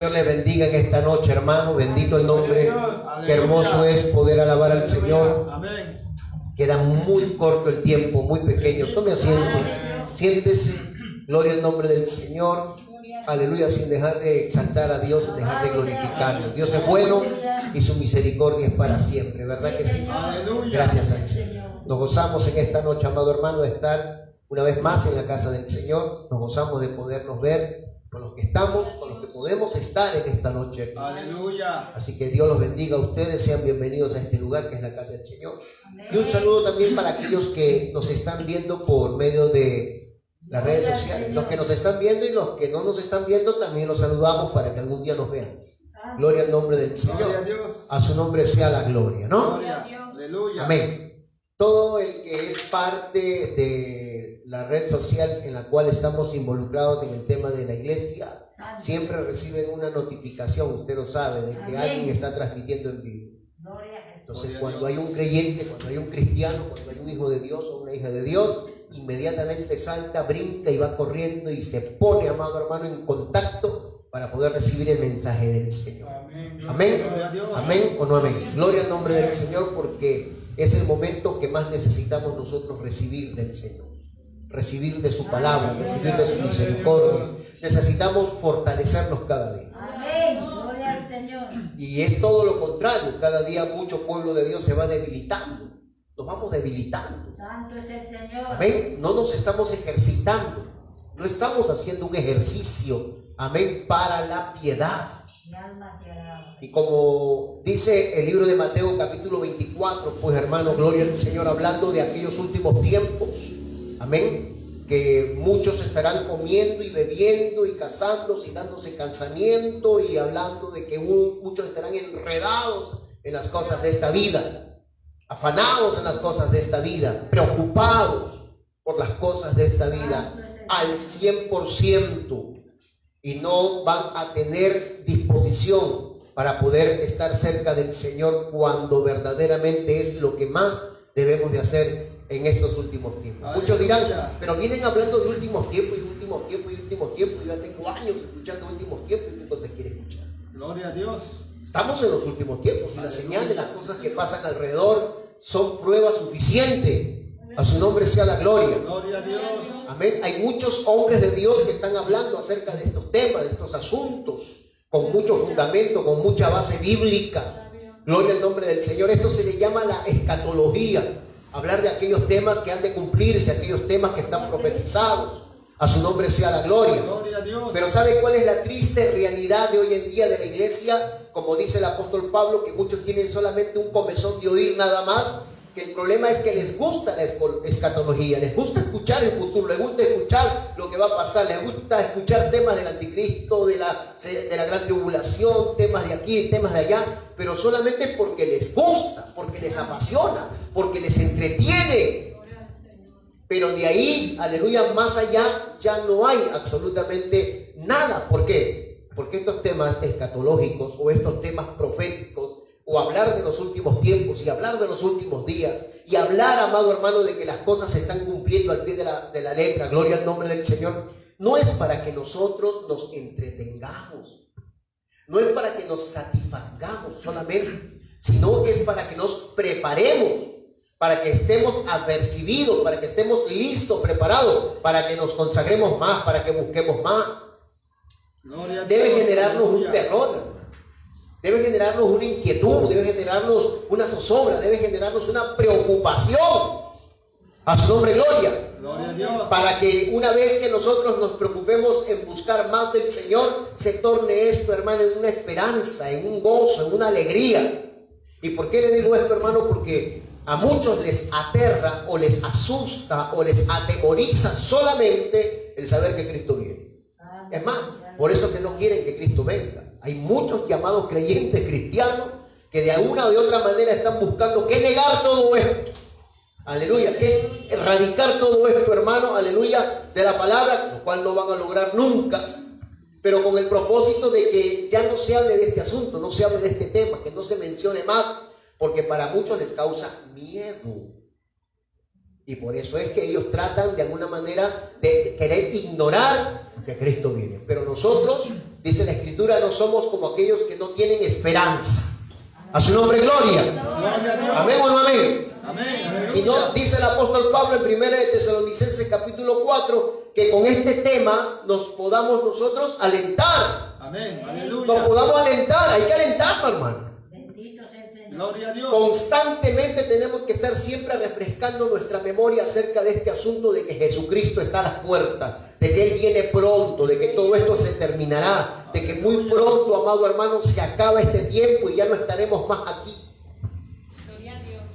Dios le bendiga en esta noche, hermano. Bendito el nombre. Qué hermoso es poder alabar al Señor. Queda muy corto el tiempo, muy pequeño. Tome asiento. Siéntese. Gloria al nombre del Señor. Aleluya, sin dejar de exaltar a Dios, sin dejar de glorificarlo. Dios es bueno y su misericordia es para siempre. ¿Verdad que sí? Gracias al Señor. Nos gozamos en esta noche, amado hermano, de estar una vez más en la casa del Señor. Nos gozamos de podernos ver con los que estamos, con los que podemos estar en esta noche. Aleluya. Así que Dios los bendiga a ustedes, sean bienvenidos a este lugar que es la casa del Señor. Y un saludo también para aquellos que nos están viendo por medio de las redes sociales. Los que nos están viendo y los que no nos están viendo también los saludamos para que algún día nos vean. Gloria al nombre del Señor. A su nombre sea la gloria, ¿no? Aleluya. Amén. Todo el que es parte de la red social en la cual estamos involucrados en el tema de la iglesia, siempre reciben una notificación, usted lo sabe, de que alguien está transmitiendo en vivo. Entonces, cuando hay un creyente, cuando hay un cristiano, cuando hay un hijo de Dios o una hija de Dios, inmediatamente salta, brinca y va corriendo y se pone, amado hermano, en contacto para poder recibir el mensaje del Señor. Amén. Amén o no amén. Gloria al nombre del Señor, porque es el momento que más necesitamos nosotros recibir del Señor. Recibir de su palabra, recibir de su misericordia. Necesitamos fortalecernos cada día. Amén. Gloria al Señor. Y es todo lo contrario. Cada día mucho pueblo de Dios se va debilitando. Nos vamos debilitando. Santo es el Señor. Amén. No nos estamos ejercitando. No estamos haciendo un ejercicio. Amén. Para la piedad. Mi alma te alaba. Y como dice el libro de Mateo capítulo 24, pues hermano, gloria al Señor, hablando de aquellos últimos tiempos. Amén. Que muchos estarán comiendo y bebiendo y casándose y dándose casamiento y hablando de que muchos estarán enredados en las cosas de esta vida, afanados en las cosas de esta vida, preocupados por las cosas de esta vida al 100%, y no van a tener disposición para poder estar cerca del Señor cuando verdaderamente es lo que más debemos de hacer en estos últimos tiempos. Muchos dirán, pero vienen hablando de últimos tiempos y últimos tiempos y últimos tiempos. Yo ya tengo años escuchando últimos tiempos y qué cosa quiere escuchar. Gloria a Dios. Estamos en los últimos tiempos y las señales, las cosas que pasan alrededor son prueba suficiente. A su nombre sea la gloria. Gloria a Dios. Amén. Hay muchos hombres de Dios que están hablando acerca de estos temas, de estos asuntos, con mucho fundamento, con mucha base bíblica. Gloria al nombre del Señor. Esto se le llama la escatología. Hablar de aquellos temas que han de cumplirse, aquellos temas que están profetizados. A su nombre sea la gloria. Gloria a Dios. Pero ¿sabe cuál es la triste realidad de hoy en día de la iglesia? Como dice el apóstol Pablo, que muchos tienen solamente un comezón de oír nada más. Que el problema es que les gusta la escatología, les gusta escuchar el futuro, les gusta escuchar lo que va a pasar, les gusta escuchar temas del anticristo, de la gran tribulación, temas de aquí, temas de allá, pero solamente porque les gusta, porque les apasiona, porque les entretiene. Pero de ahí, aleluya, más allá ya no hay absolutamente nada. ¿Por qué? Porque estos temas escatológicos o estos temas proféticos, o hablar de los últimos tiempos y hablar de los últimos días y hablar, amado hermano, de que las cosas se están cumpliendo al pie de la letra, gloria al nombre del Señor, no es para que nosotros nos entretengamos, no es para que nos satisfagamos solamente, sino es para que nos preparemos, para que estemos apercibidos, para que estemos listos, preparados, para que nos consagremos más, para que busquemos más. Debe generarnos un terror. Debe generarnos una inquietud, debe generarnos una zozobra, debe generarnos una preocupación. A su nombre, gloria. Gloria a Dios. Para que una vez que nosotros nos preocupemos en buscar más del Señor, se torne esto, hermano, en una esperanza, en un gozo, en una alegría. ¿Y por qué le digo esto, hermano? Porque a muchos les aterra o les asusta o les atemoriza solamente el saber que Cristo viene. Es más, por eso que no quieren que Cristo venga. Hay muchos llamados creyentes cristianos que de alguna o de otra manera están buscando que negar todo esto. Aleluya, que erradicar todo esto, hermano, aleluya, de la palabra, lo cual no van a lograr nunca. Pero con el propósito de que ya no se hable de este asunto, no se hable de este tema, que no se mencione más, porque para muchos les causa miedo. Y por eso es que ellos tratan de alguna manera de querer ignorar que Cristo viene. Pero nosotros Dice la Escritura, no somos como aquellos que no tienen esperanza. A su nombre, gloria. Amén o no amén. Sino, dice el apóstol Pablo en 1 de Tesalonicenses capítulo 4, que con este tema nos podamos nosotros alentar. Amén. Aleluya. Nos podamos alentar. Hay que alentarnos, hermano. Bendito sea el Señor. Gloria a Dios. Constantemente tenemos que estar siempre refrescando nuestra memoria acerca de este asunto de que Jesucristo está a las puertas, de que Él viene pronto, de que todo esto se terminará, de que muy pronto, amado hermano, se acaba este tiempo y ya no estaremos más aquí.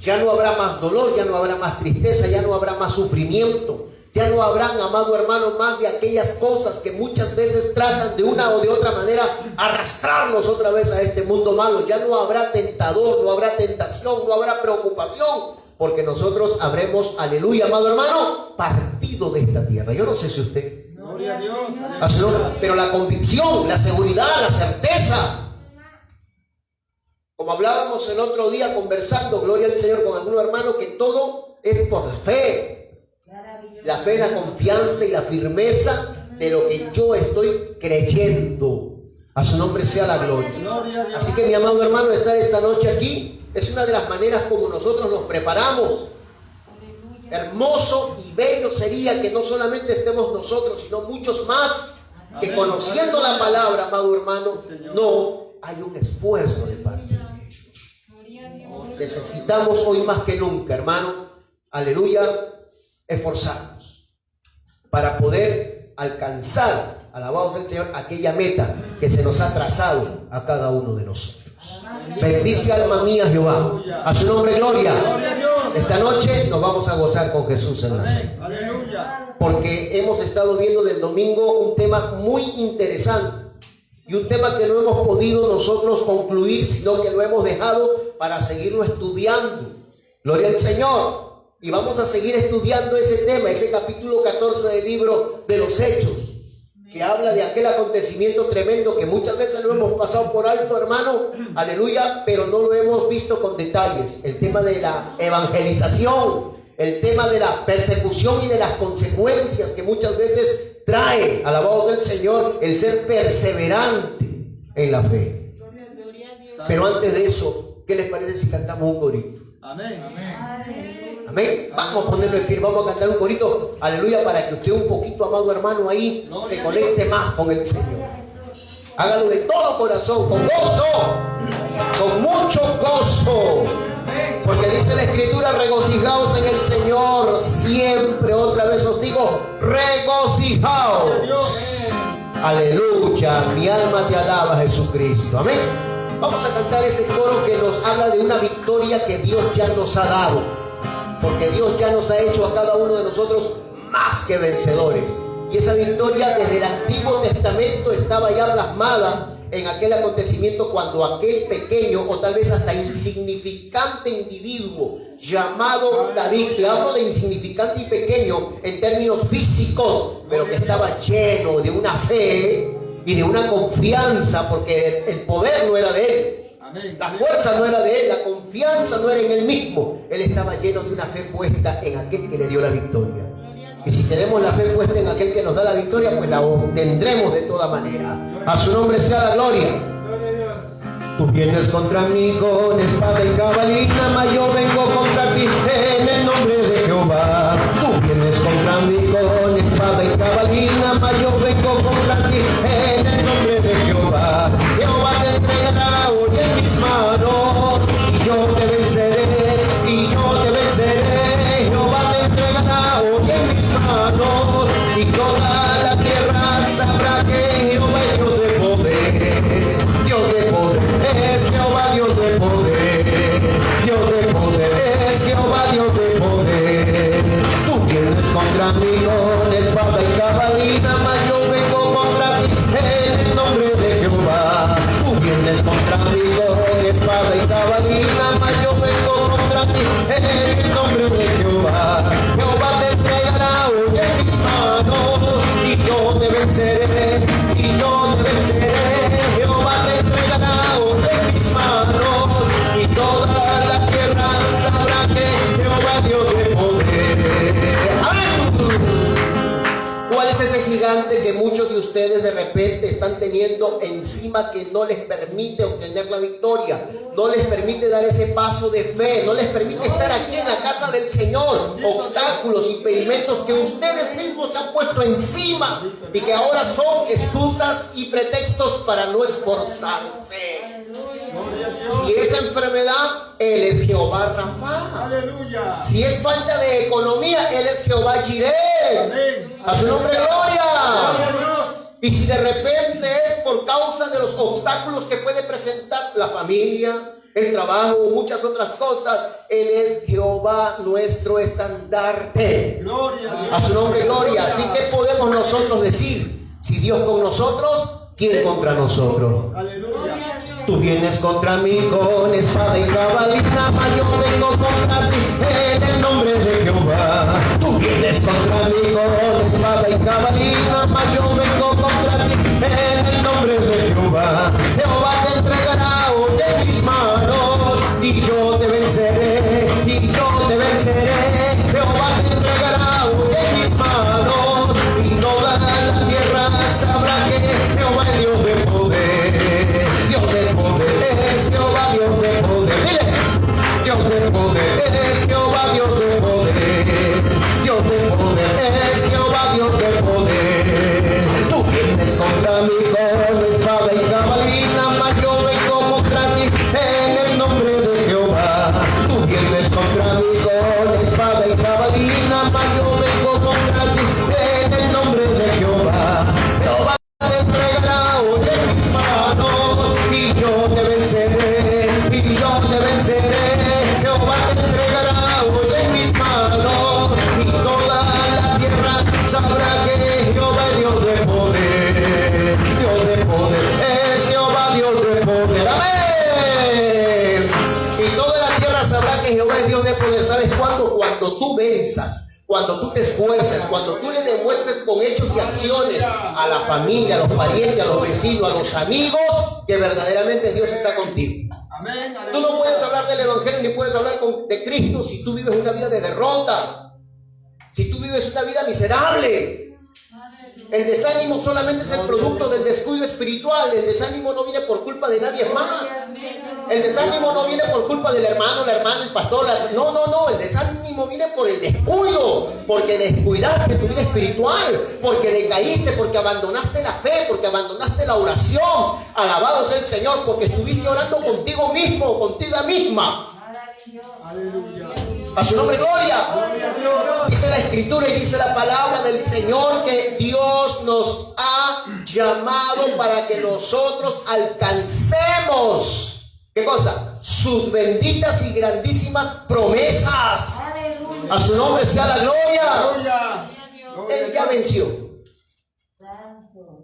Ya no habrá más dolor, ya no habrá más tristeza, ya no habrá más sufrimiento. Ya no habrán, amado hermano, más de aquellas cosas que muchas veces tratan de una o de otra manera arrastrarnos otra vez a este mundo malo. Ya no habrá tentador, no habrá tentación, no habrá preocupación, porque nosotros habremos, aleluya, amado hermano, partido de esta tierra. Yo no sé si usted, Gloria a Dios. pero la convicción, la seguridad, la certeza, como hablábamos el otro día conversando, gloria al Señor, con algunos hermanos, que todo es por la fe. La fe, la confianza y la firmeza de lo que yo estoy creyendo. A su nombre sea la gloria. Así que, mi amado hermano, estar esta noche aquí es una de las maneras como nosotros nos preparamos. Hermoso y bello sería que no solamente estemos nosotros, sino muchos más, que conociendo la palabra, amado hermano, no hay un esfuerzo de parte de ellos. Necesitamos hoy más que nunca, hermano, aleluya, esforzarnos para poder alcanzar, alabado sea el Señor, aquella meta que se nos ha trazado a cada uno de nosotros. Bendice alma mía Jehová, a su nombre gloria. Esta noche nos vamos a gozar con Jesús en la cena, porque hemos estado viendo del domingo un tema muy interesante y un tema que no hemos podido nosotros concluir, sino que lo hemos dejado para seguirlo estudiando. Gloria al Señor. Y vamos a seguir estudiando ese tema, ese capítulo 14 del libro de los Hechos, que habla de aquel acontecimiento tremendo que muchas veces lo hemos pasado por alto, hermano, aleluya, pero no lo hemos visto con detalles. El tema de la evangelización, el tema de la persecución y de las consecuencias que muchas veces trae, alabado sea el Señor, el ser perseverante en la fe. Pero antes de eso, ¿qué les parece si cantamos un corito? Amén. Amén. Vamos a ponerlo en pie, vamos a cantar un corito, aleluya, para que usted un poquito, amado hermano, ahí se conecte más con el Señor. Hágalo de todo corazón, con gozo, con mucho gozo, porque dice la Escritura, regocijaos en el Señor siempre. Otra vez os digo, regocijaos. Aleluya, mi alma te alaba, Jesucristo. Amén. Vamos a cantar ese coro que nos habla de una victoria que Dios ya nos ha dado, porque Dios ya nos ha hecho a cada uno de nosotros más que vencedores. Y esa victoria desde el Antiguo Testamento estaba ya plasmada en aquel acontecimiento cuando aquel pequeño o tal vez hasta insignificante individuo llamado David, te hablo de insignificante y pequeño en términos físicos, pero que estaba lleno de una fe y de una confianza, porque el poder no era de él, la fuerza no era de él, la confianza no era en él mismo. Él estaba lleno de una fe puesta en aquel que le dio la victoria. Y si tenemos la fe puesta en aquel que nos da la victoria, pues la obtendremos de toda manera. A su nombre sea la gloria. Tú vienes contra mí con espada y jabalina, mas yo vengo contra ti en el nombre de Jehová. Tú vienes contra mí con espada y jabalina, mas yo vengo contra ti en el nombre de Jehová. Jehová te entregará hoy en mis manos, y yo te venceré, y yo te venceré. Jehová te entregará hoy en mis manos, y toda la tierra sabrá que Jehová es Dios de poder. Dios de poder es Jehová, Dios de poder. Dios de poder es Jehová, Dios de poder. Tú vienes contra mí. ustedes de repente están teniendo encima que no les permite obtener la victoria, no les permite dar ese paso de fe, no les permite estar aquí en la casa del Señor. Obstáculos, impedimentos que ustedes mismos se han puesto encima y que ahora son excusas y pretextos para no esforzarse. Si es enfermedad, Él es Jehová Rafa. Aleluya. Si es falta de economía, Él es Jehová Jireh. A su nombre gloria. Y si de repente es por causa de los obstáculos que puede presentar la familia, el trabajo, muchas otras cosas, Él es Jehová nuestro estandarte. A su nombre gloria. Así que podemos nosotros decir, si Dios con nosotros, ¿quién contra nosotros? Aleluya. Tú vienes contra mí con espada y jabalina, mas yo vengo contra ti en el nombre de Jehová. Tú vienes contra mí con espada y jabalina, mas yo vengo contra ti en el nombre de Jehová. Jehová te entregará hoy en mis manos y yo te venceré, y yo te venceré. Jehová te entregará hoy en mis manos y toda la tierra sabrá que Jehová es Dios de poder. Dios de poder es Jehová, Dios de poder. Dile, Dios de poder es Jehová, Dios de poder. Dios de poder es Jehová, Dios de poder. Tú vienes contra mí con espada y jabalina, mas yo vengo contra ti en el nombre de Jehová. Tú vienes contra mí con espada y jabalina, mas yo vengo contra ti en el nombre de Jehová. Jehová te entregará hoy en mis manos y yo te venceré, y yo te venceré. Jehová te entregará hoy en mis manos y toda la tierra sabrá que Jehová es Dios de poder. Dios de poder es Jehová, Dios de poder. Amén. Y toda la tierra sabrá que Jehová es Dios de poder. ¿Sabes cuándo? Cuando tú venzas. Cuando tú te esfuerces, cuando tú le demuestres con hechos y acciones a la familia, a los parientes, a los vecinos, a los amigos, que verdaderamente Dios está contigo. Amén. Tú no puedes hablar del Evangelio ni puedes hablar de Cristo si tú vives una vida de derrota, si tú vives una vida miserable. El desánimo solamente es el producto del descuido espiritual. El desánimo no viene por culpa de nadie más. El desánimo no viene por culpa del hermano, la hermana, el pastor. No. El desánimo viene por el descuido. Porque descuidaste tu vida espiritual. Porque decaíste, porque abandonaste la fe, porque abandonaste la oración. Alabado sea el Señor, porque estuviste orando contigo mismo, contigo misma. Aleluya. A su nombre gloria. Dice la escritura y dice la palabra del Señor que Dios nos ha llamado para que nosotros alcancemos, ¿qué cosa? Sus benditas y grandísimas promesas. A su nombre sea la gloria. Él ya venció.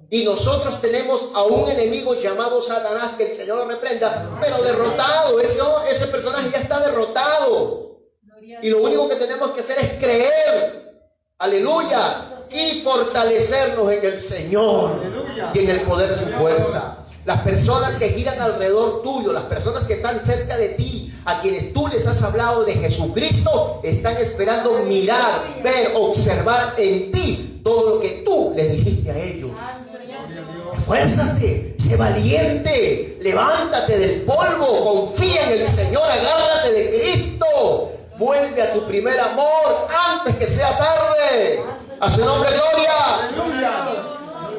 Y nosotros tenemos a un enemigo llamado Satanás, que el Señor lo reprenda, pero derrotado. Ese personaje ya está derrotado. Y lo único que tenemos que hacer es creer, aleluya, y fortalecernos en el Señor y en el poder de su fuerza. Las personas que giran alrededor tuyo, las personas que están cerca de ti, a quienes tú les has hablado de Jesucristo, están esperando mirar, ver, observar en ti todo lo que tú les dijiste a ellos. Esfuérzate, sé valiente, levántate del polvo, confía en el Señor, agárrate de Cristo. Vuelve a tu primer amor antes que sea tarde. A su nombre gloria.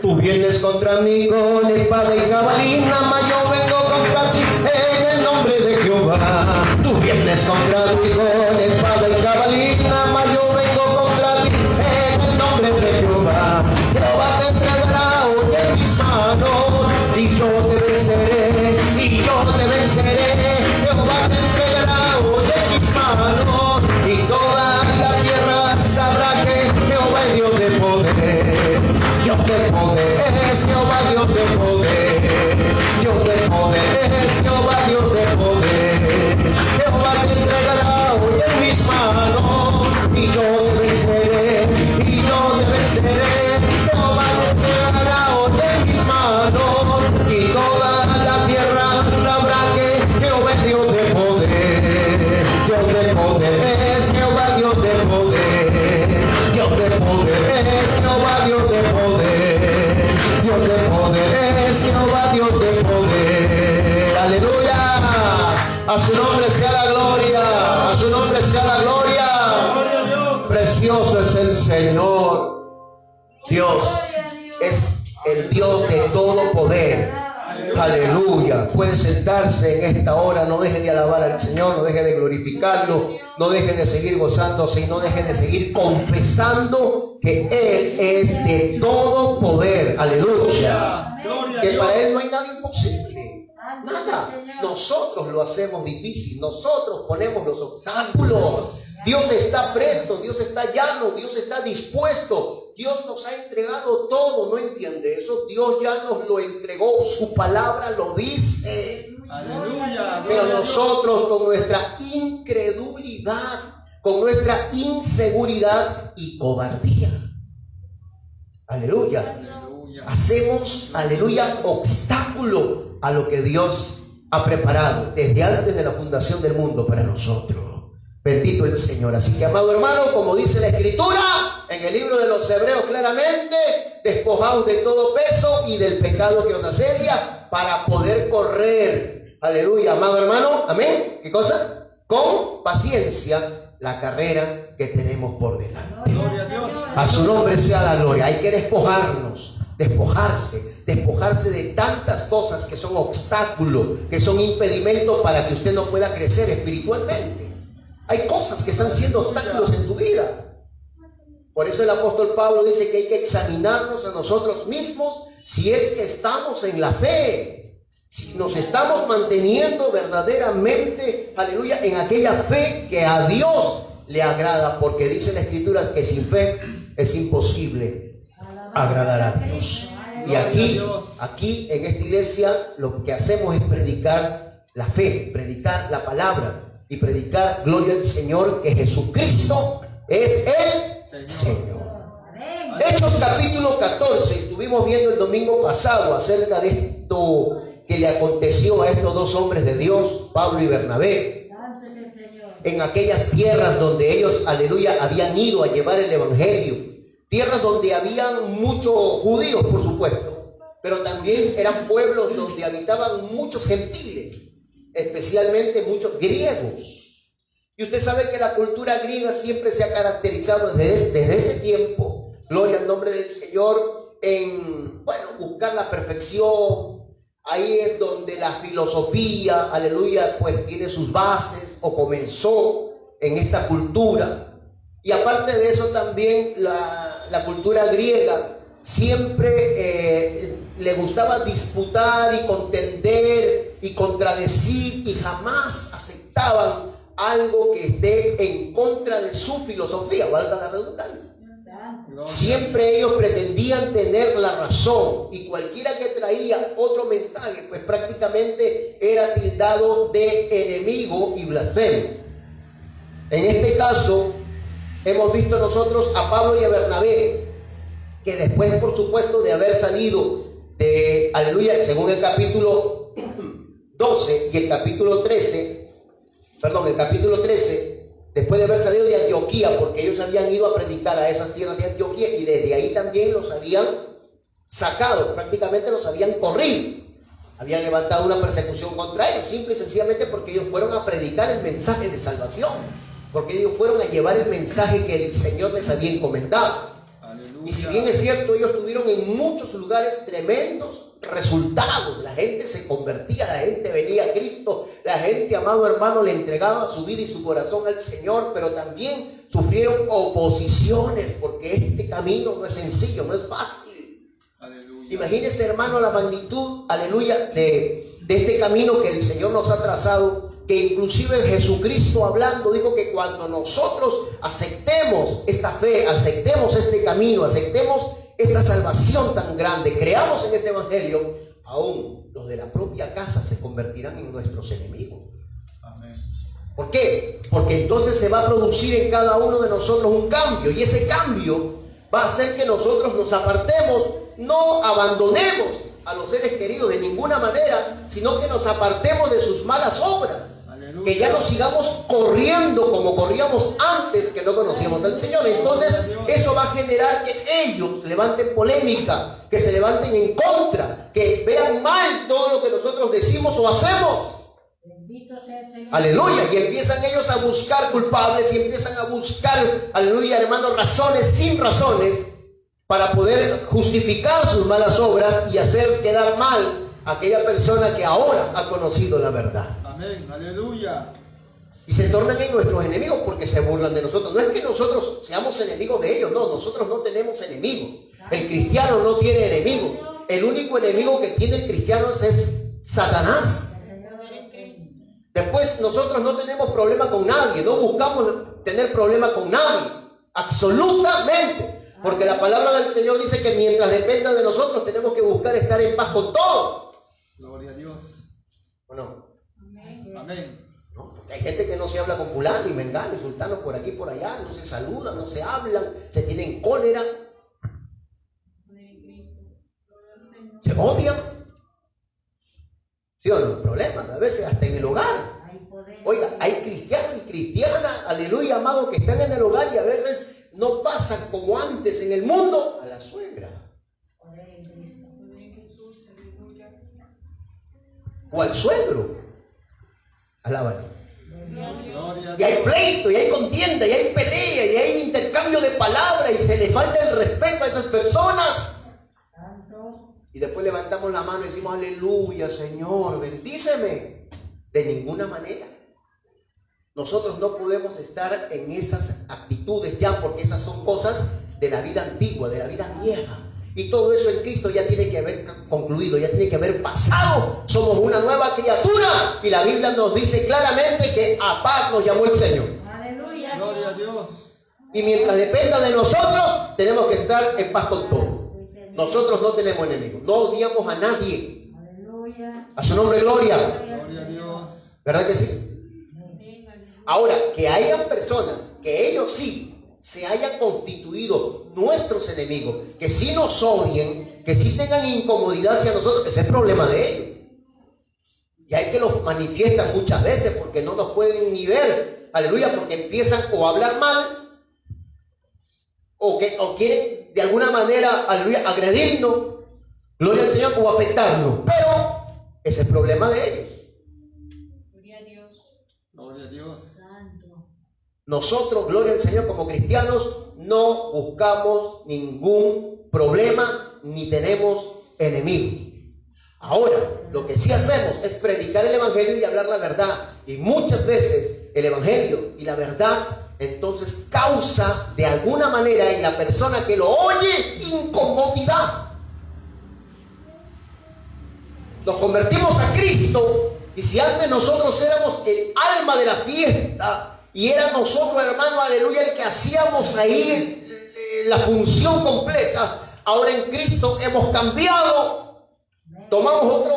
Tú vienes contra mí con espada y jabalina, mas yo vengo contra ti en el nombre de Jehová. Tú vienes contra mí con espada y jabalina, mas yo vengo contra ti en el nombre de Jehová. Jehová te entregará hoy en mis manos y yo te venceré, y yo te venceré. Jehová te entregará hoy en mis manos y toda la tierra sabrá que Jehová es Dios de poder. Dios de poder es Jehová, Dios de poder. Dios de poder es Jehová, Dios de poder. Jehová te entregará hoy en mis manos y yo te venceré, y yo te venceré. Jehová te entregará hoy en mis manos y toda la tierra sabrá que Jehová es Dios de poder. Dios de poder A su nombre sea la gloria. A su nombre sea la gloria. Gloria a Dios. Precioso es el Señor. Dios es el Dios de todo poder. Aleluya. Puede sentarse en esta hora. No deje de alabar al Señor, no deje de glorificarlo, no deje de seguir gozándose y no deje de seguir confesando que Él es de todo poder. Aleluya. Gloria a Que Dios. para Él no hay nada imposible. Nada. Nosotros lo hacemos difícil. Nosotros ponemos los obstáculos. Dios está presto, Dios está llano, Dios está dispuesto. Dios nos ha entregado todo, ¿no entiende eso? Dios ya nos lo entregó, su palabra lo dice. Aleluya. Pero Gloria a Dios. nosotros con nuestra incredulidad, con nuestra inseguridad y cobardía, aleluya, Aleluya. hacemos, aleluya, obstáculo a lo que Dios ha preparado desde antes de la fundación del mundo para nosotros. Bendito el Señor. Así que, amado hermano, como dice la Escritura en el libro de los Hebreos claramente, despojaos de todo peso y del pecado que os asedia para poder correr. Aleluya, amado hermano. Amén. ¿Qué cosa? Con paciencia la carrera que tenemos por delante. Gloria a Dios. A su nombre sea la gloria. Hay que despojarnos, despojarse de tantas cosas que son obstáculos, que son impedimentos para que usted no pueda crecer espiritualmente. Hay cosas que están siendo obstáculos en tu vida. Por eso el apóstol Pablo dice que hay que examinarnos a nosotros mismos si es que estamos en la fe, si nos estamos manteniendo verdaderamente, aleluya, en aquella fe que a Dios le agrada, porque dice la Escritura que sin fe es imposible agradar a Dios. Y aquí en esta iglesia lo que hacemos es predicar la fe, predicar la palabra y predicar gloria al Señor, que Jesucristo es el Señor. Hechos capítulo 14, estuvimos viendo el domingo pasado acerca de esto que le aconteció a estos dos hombres de Dios, Pablo y Bernabé, en aquellas tierras donde ellos, aleluya, habían ido a llevar el evangelio, tierras donde habían muchos judíos, por supuesto, pero también eran pueblos donde habitaban muchos gentiles, especialmente muchos griegos. Y usted sabe que la cultura griega siempre se ha caracterizado desde ese tiempo, gloria al nombre del Señor, en, bueno, buscar la perfección. Ahí es donde la filosofía, aleluya, pues tiene sus bases o comenzó en esta cultura. Y aparte de eso también la cultura griega siempre le gustaba disputar y contender y contradecir, y jamás aceptaban algo que esté en contra de su filosofía, valga la redundancia. Siempre ellos pretendían tener la razón, y cualquiera que traía otro mensaje pues prácticamente era tildado de enemigo y blasfemo. En este caso hemos visto nosotros a Pablo y a Bernabé, que después, por supuesto, de haber salido de, aleluya, según el capítulo 12 y el capítulo 13, después de haber salido de Antioquía, porque ellos habían ido a predicar a esas tierras de Antioquía, y desde ahí también los habían sacado, prácticamente los habían corrido, habían levantado una persecución contra ellos, simple y sencillamente porque ellos fueron a predicar el mensaje de salvación, porque ellos fueron a llevar el mensaje que el Señor les había encomendado. Y si bien es cierto, ellos tuvieron en muchos lugares tremendos resultados. La gente se convertía, la gente venía a Cristo, la gente, amado hermano, le entregaba su vida y su corazón al Señor, pero también sufrieron oposiciones, porque este camino no es sencillo, no es fácil. Aleluya. Imagínese, hermano, la magnitud, aleluya, de este camino que el Señor nos ha trazado, que inclusive Jesucristo hablando dijo que cuando nosotros aceptemos esta fe, aceptemos este camino, aceptemos esta salvación tan grande, creamos en este evangelio, aún los de la propia casa se convertirán en nuestros enemigos. Amén. ¿Por qué? Porque entonces se va a producir en cada uno de nosotros un cambio, y ese cambio va a hacer que nosotros nos apartemos, no abandonemos a los seres queridos de ninguna manera, sino que nos apartemos de sus malas obras. Aleluya. Que ya no sigamos corriendo como corríamos antes que no conocíamos al Señor. Entonces eso va a generar que ellos levanten polémica, que se levanten en contra, que vean mal todo lo que nosotros decimos o hacemos. Bendito sea al Señor. Aleluya. Y empiezan ellos a buscar culpables y empiezan a buscar, aleluya, hermanos, razones sin razones para poder justificar sus malas obras y hacer quedar mal a aquella persona que ahora ha conocido la verdad. Amén. Aleluya. Y se tornan en nuestros enemigos porque se burlan de nosotros. No es que nosotros seamos enemigos de ellos, no, nosotros no tenemos enemigos. El cristiano no tiene enemigos. El único enemigo que tiene el cristiano es Satanás. Después nosotros no tenemos problema con nadie, no buscamos tener problema con nadie, absolutamente. Porque la palabra del Señor dice que mientras dependa de nosotros tenemos que buscar estar en paz con todos. Gloria a Dios. ¿O no? Amén. ¿No? Porque hay gente que no se habla con fulano y mengano y sultano por aquí y por allá, no se saludan, no se hablan, se tienen cólera, se odian. ¿Sí o no? Problemas a veces hasta en el hogar. Oiga, hay cristianos y cristianas, aleluya, amado, que están en el hogar y a veces no pasan como antes en el mundo a la suegra o al suegro. Alábalo. Y hay pleito, y hay contienda, y hay pelea, y hay intercambio de palabras, y se le falta el respeto a esas personas. Y después levantamos la mano y decimos, aleluya, Señor, bendíceme. De ninguna manera. Nosotros no podemos estar en esas actitudes ya, porque esas son cosas de la vida antigua, de la vida vieja. Y todo eso en Cristo ya tiene que haber concluido, ya tiene que haber pasado. Somos una nueva criatura. Y la Biblia nos dice claramente que a paz nos llamó el Señor. Aleluya. Gloria a Dios. Y mientras dependa de nosotros, tenemos que estar en paz con todo. Nosotros no tenemos enemigos, no odiamos a nadie. Aleluya. A su nombre, gloria. Gloria a Dios. ¿Verdad que sí? Ahora, que hayan personas que ellos sí se hayan constituido nuestros enemigos, que sí nos odien, que sí tengan incomodidad hacia nosotros, ese es el problema de ellos. Y hay que los manifiestan muchas veces porque no nos pueden ni ver, aleluya, porque empiezan o a hablar mal o quieren de alguna manera, aleluya, agredirnos, gloria al Señor, o afectarnos. Pero ese es el problema de ellos. Gloria a Dios. Nosotros, gloria al Señor, como cristianos, no buscamos ningún problema ni tenemos enemigos. Ahora, lo que sí hacemos es predicar el Evangelio y hablar la verdad. Y muchas veces el Evangelio y la verdad entonces causa de alguna manera en la persona que lo oye incomodidad. Nos convertimos a Cristo y si antes nosotros éramos el alma de la fiesta y era nosotros, hermano, aleluya, el que hacíamos ahí la función completa, ahora en Cristo hemos cambiado, tomamos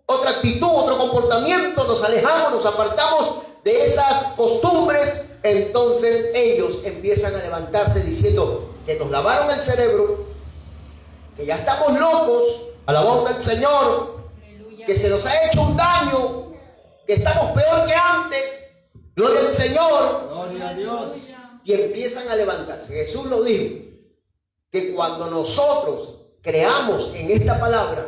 otra actitud, otro comportamiento, nos alejamos, nos apartamos de esas costumbres. Entonces ellos empiezan a levantarse diciendo que nos lavaron el cerebro, que ya estamos locos, alabamos al Señor, que se nos ha hecho un daño, que estamos peor que antes. Gloria al Señor. Gloria a Dios. Y empiezan a levantarse. Jesús lo dijo, que cuando nosotros creamos en esta palabra,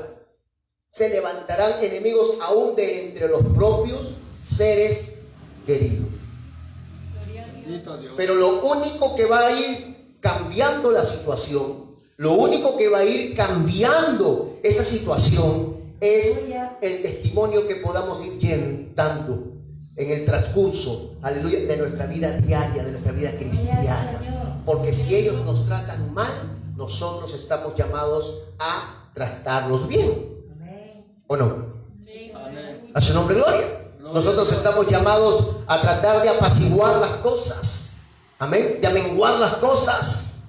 se levantarán enemigos aún de entre los propios seres queridos. Pero lo único que va a ir cambiando la situación, lo único que va a ir cambiando esa situación es el testimonio que podamos ir dando en el transcurso, aleluya, de nuestra vida diaria, de nuestra vida cristiana. Porque si ellos nos tratan mal, nosotros estamos llamados a tratarlos bien. ¿O no? Amén. A su nombre, gloria. Nosotros estamos llamados a tratar de apaciguar las cosas. Amén. De amenguar las cosas.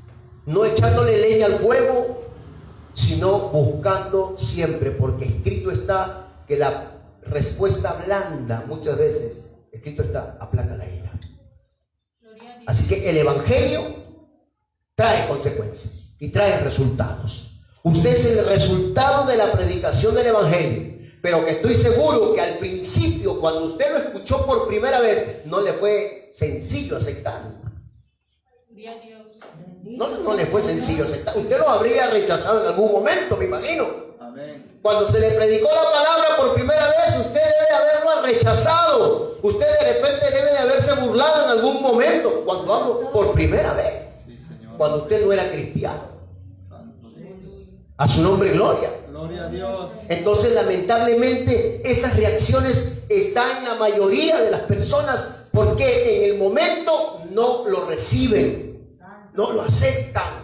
No echándole leña al fuego, sino buscando siempre, porque escrito está que la respuesta blanda muchas veces, escrito está, aplaca la ira. Así que el Evangelio trae consecuencias y trae resultados. Usted es el resultado de la predicación del Evangelio. Pero que estoy seguro que al principio, cuando usted lo escuchó por primera vez, no le fue sencillo aceptarlo. No le fue sencillo aceptarlo. Usted lo habría rechazado en algún momento, me imagino. Amén. Cuando se le predicó la palabra por primera vez, usted debe haberlo rechazado. Usted de repente debe de haberse burlado en algún momento, cuando hablo por primera vez, Sí, Señor. cuando usted no era cristiano. Santo Dios. A su nombre, gloria. Gloria a Dios. Entonces, lamentablemente, esas reacciones están en la mayoría de las personas porque en el momento no lo reciben, no lo aceptan.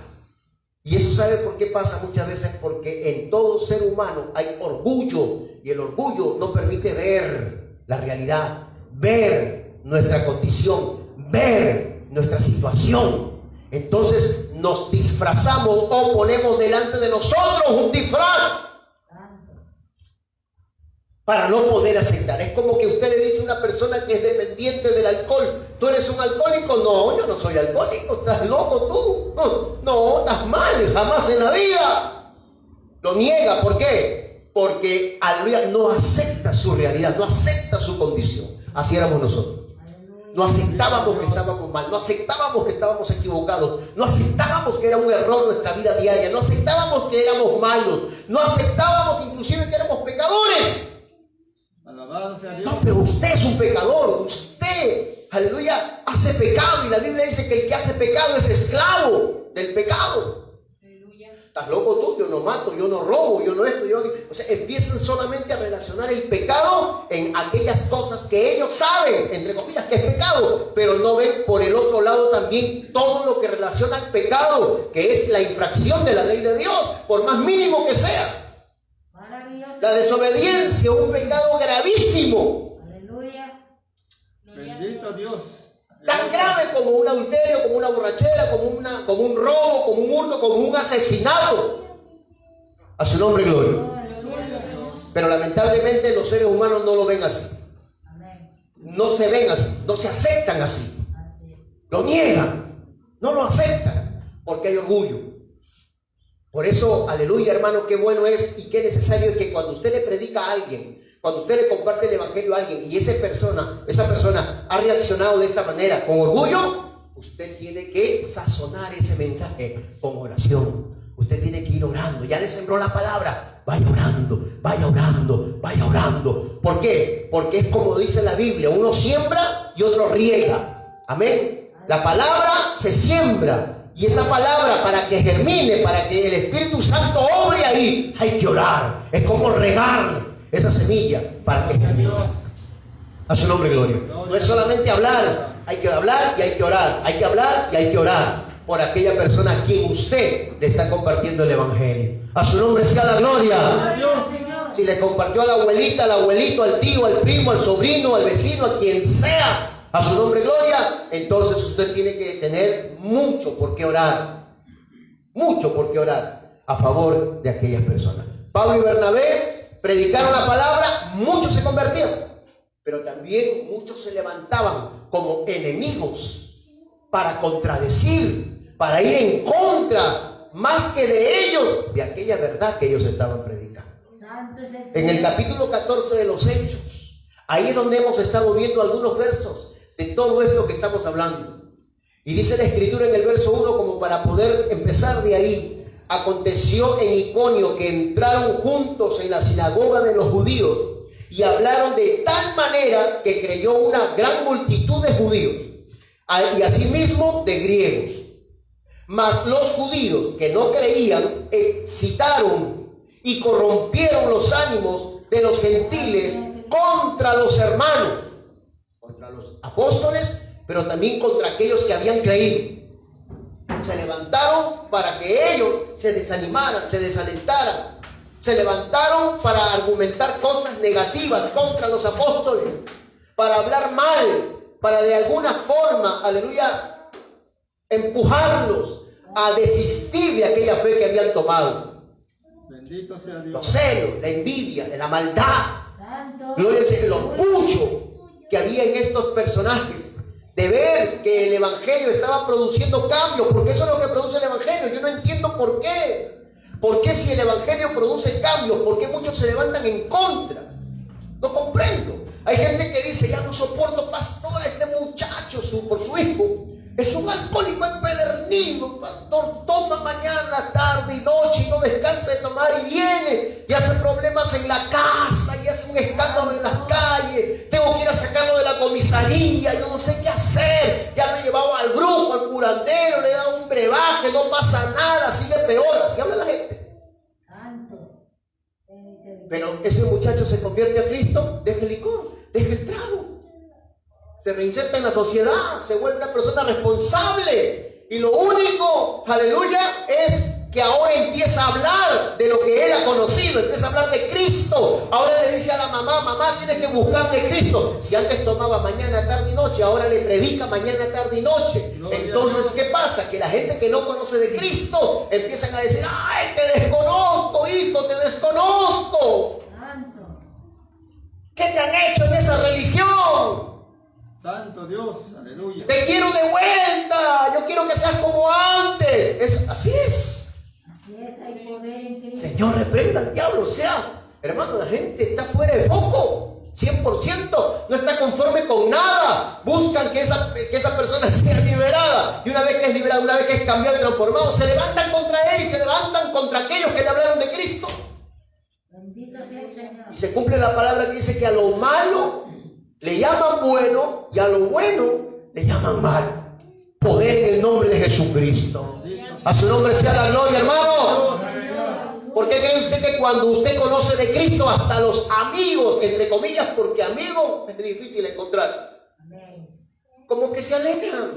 Y eso, ¿sabe por qué pasa muchas veces? Porque en todo ser humano hay orgullo, y el orgullo no permite ver la realidad, ver nuestra condición, ver nuestra situación. Entonces nos disfrazamos o ponemos delante de nosotros un disfraz para no poder aceptar. Es como que usted le dice a una persona que es dependiente del alcohol: ¿tú eres un alcohólico? No, yo no soy alcohólico. ¿Estás loco tú? No, estás mal, jamás en la vida. Lo niega. ¿Por qué? Porque no acepta su realidad, no acepta su condición. Así éramos nosotros. No aceptábamos que estábamos mal, no aceptábamos que estábamos equivocados, no aceptábamos que era un error nuestra vida diaria, no aceptábamos que éramos malos, no aceptábamos inclusive que éramos pecadores. Alabado sea Dios. No, pero usted es un pecador, usted, aleluya, hace pecado, y la Biblia dice que el que hace pecado es esclavo del pecado. ¿Estás loco tú? Yo no mato, yo no robo, yo no esto, O sea, empiezan solamente a relacionar el pecado en aquellas cosas que ellos saben, entre comillas, que es pecado, pero no ven por el otro lado también todo lo que relaciona al pecado, que es la infracción de la ley de Dios, por más mínimo que sea. La desobediencia, un pecado gravísimo. Aleluya. Bendito Dios. Tan grave como un adulterio, como una borrachera, como un robo, como un hurto, como un asesinato. A su nombre, gloria. Pero lamentablemente los seres humanos no lo ven así. No se ven así, no se aceptan así. Lo niegan, no lo aceptan, porque hay orgullo. Por eso, aleluya, hermano, qué bueno es y qué necesario es que cuando usted le predica a alguien, cuando usted le comparte el evangelio a alguien y esa persona ha reaccionado de esta manera, con orgullo, usted tiene que sazonar ese mensaje con oración. Usted tiene que ir orando. Ya le sembró la palabra. Vaya orando, vaya orando, vaya orando. ¿Por qué? Porque es como dice la Biblia: uno siembra y otro riega. Amén. La palabra se siembra. Y esa palabra, para que germine, para que el Espíritu Santo obre ahí, hay que orar. Es como regar esa semilla para que germine. A su nombre, gloria. No es solamente hablar, hay que hablar y hay que orar. Hay que hablar y hay que orar por aquella persona a quien usted le está compartiendo el evangelio. A su nombre sea la gloria. Si le compartió a la abuelita, al abuelito, al tío, al primo, al sobrino, al vecino, a quien sea, a su nombre, gloria, entonces usted tiene que tener mucho por qué orar. Mucho por qué orar a favor de aquellas personas. Pablo y Bernabé predicaron la palabra, muchos se convertían, pero también muchos se levantaban como enemigos para contradecir, para ir en contra, más que de ellos, de aquella verdad que ellos estaban predicando. En el capítulo 14 de los Hechos, ahí es donde hemos estado viendo algunos versos de todo esto que estamos hablando. Y dice la Escritura en el verso 1, como para poder empezar de ahí: aconteció en Iconio que entraron juntos en la sinagoga de los judíos y hablaron de tal manera que creyó una gran multitud de judíos y asimismo de griegos. Mas los judíos que no creían excitaron y corrompieron los ánimos de los gentiles contra los hermanos, contra los apóstoles, pero también contra aquellos que habían creído. Se levantaron para que ellos se desanimaran, se desalentaran. Se levantaron para argumentar cosas negativas contra los apóstoles, para hablar mal, para de alguna forma, aleluya, empujarlos a desistir de aquella fe que habían tomado. Bendito sea Dios. Los celos, la envidia, la maldad, gloria al Señor, el orgullo que había en estos personajes, de ver que el evangelio estaba produciendo cambios, porque eso es lo que produce el evangelio. Yo no entiendo por qué. ¿Por qué si el evangelio produce cambios? ¿Por qué muchos se levantan en contra? No comprendo. Hay gente que dice: ya no soporto, pastor, este muchacho por su hijo es un alcohólico empedernido, pastor, toma mañana, tarde y noche y no descansa de tomar, y viene y hace problemas en la casa y hace un escándalo en las calles. Tengo que ir a sacarlo de la comisión aleluya, yo no sé qué hacer, ya me he llevado al brujo, al curandero, le he dado un brebaje, no pasa nada, sigue peor, así habla la gente. Santo. Ten misericordia. Pero ese muchacho se convierte a Cristo, deja el licor, deja el trago, se reinserta en la sociedad, se vuelve una persona responsable, y lo único, aleluya, es que ahora empieza a hablar de lo que él ha conocido, empieza a hablar de Cristo. Ahora le dice a la mamá, mamá, tienes que buscar de Cristo. Si antes tomaba mañana, tarde y noche, ahora le predica mañana, tarde y noche. Entonces, ¿qué pasa? Que la gente que no conoce de Cristo empiezan a decir, ay, te desconozco, hijo, te desconozco. Santo. ¿Qué te han hecho en esa religión? Santo Dios, aleluya. Te quiero de vuelta, yo quiero que seas como antes. Así es. Así es, hay poder en Cristo. Señor, reprenda al diablo. O sea, hermano, la gente está fuera de foco, 100%, no está conforme con nada. Buscan que esa persona sea liberada. Y una vez que es liberada, una vez que es cambiado y transformado, se levantan contra él y se levantan contra aquellos que le hablaron de Cristo. Bendito sea el Señor. Y se cumple la palabra que dice que a lo malo le llaman bueno y a lo bueno le llaman mal. Poder en el nombre de Jesucristo. A su nombre sea la gloria, hermano. ¿Por qué cree usted que cuando usted conoce de Cristo, hasta los amigos, entre comillas, porque amigos es difícil encontrar, Amén. como que se alejan?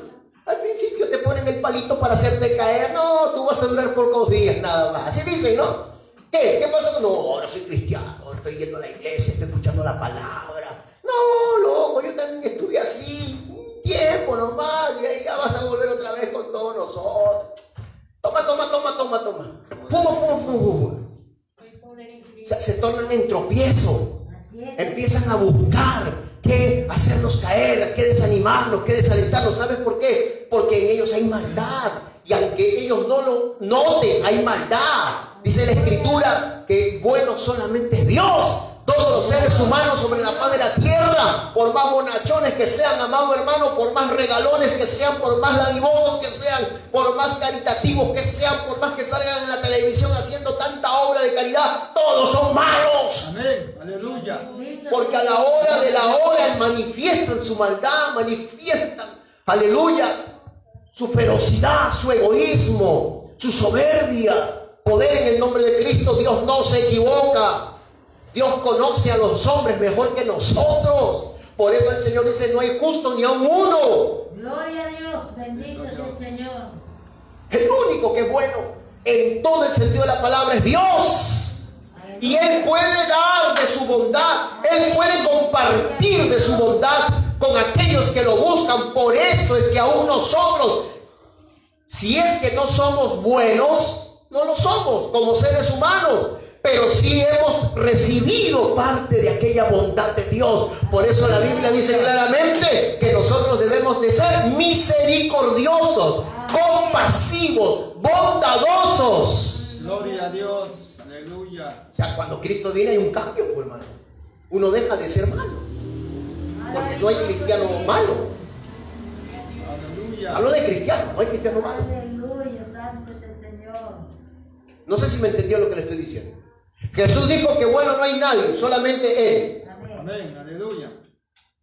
Al principio te ponen el palito para hacerte caer. No, tú vas a durar pocos días nada más. Así dicen, ¿no? ¿Qué pasa? No, no soy cristiano, estoy yendo a la iglesia, estoy escuchando la palabra. No, loco, yo también estuve así un tiempo nomás y ahí ya vas a volver otra vez con todos nosotros. Toma. Fuma. O sea, se tornan en tropiezo. Así es. Empiezan a buscar qué hacernos caer, qué desanimarnos, qué desalentarnos. ¿Sabes por qué? Porque en ellos hay maldad. Y aunque ellos no lo noten, hay maldad. Dice la Escritura que bueno solamente es Dios. Todos los seres humanos sobre la faz de la tierra, por más bonachones que sean, amado hermano, por más regalones que sean, por más dadivosos que sean, por más caritativos que sean, por más que salgan en la televisión haciendo tanta obra de caridad, todos son malos. Amén, aleluya. Porque a la hora de la hora manifiestan su maldad, manifiestan, aleluya, su ferocidad, su egoísmo, su soberbia. Poder en el nombre de Cristo. Dios no se equivoca. Dios conoce a los hombres mejor que nosotros. Por eso el Señor dice, no hay justo ni a uno. Gloria a Dios. Bendito sea el Señor. El único que es bueno en todo el sentido de la palabra es Dios. Y Él puede dar de su bondad. Él puede compartir de su bondad con aquellos que lo buscan. Por eso es que aún nosotros, si es que no somos buenos, no lo somos como seres humanos, pero sí hemos recibido parte de aquella bondad de Dios. Por eso la Biblia dice claramente que nosotros debemos de ser misericordiosos, compasivos, bondadosos. Gloria a Dios, aleluya. O sea, cuando Cristo viene hay un cambio, pues, hermano. Uno deja de ser malo, porque no hay cristiano malo. Aleluya. Hablo de cristiano, no hay cristiano malo. Aleluya. Santo es el Señor. No sé si me entendió lo que le estoy diciendo. Jesús dijo que bueno no hay nadie, solamente Él. Amén. Amén, aleluya.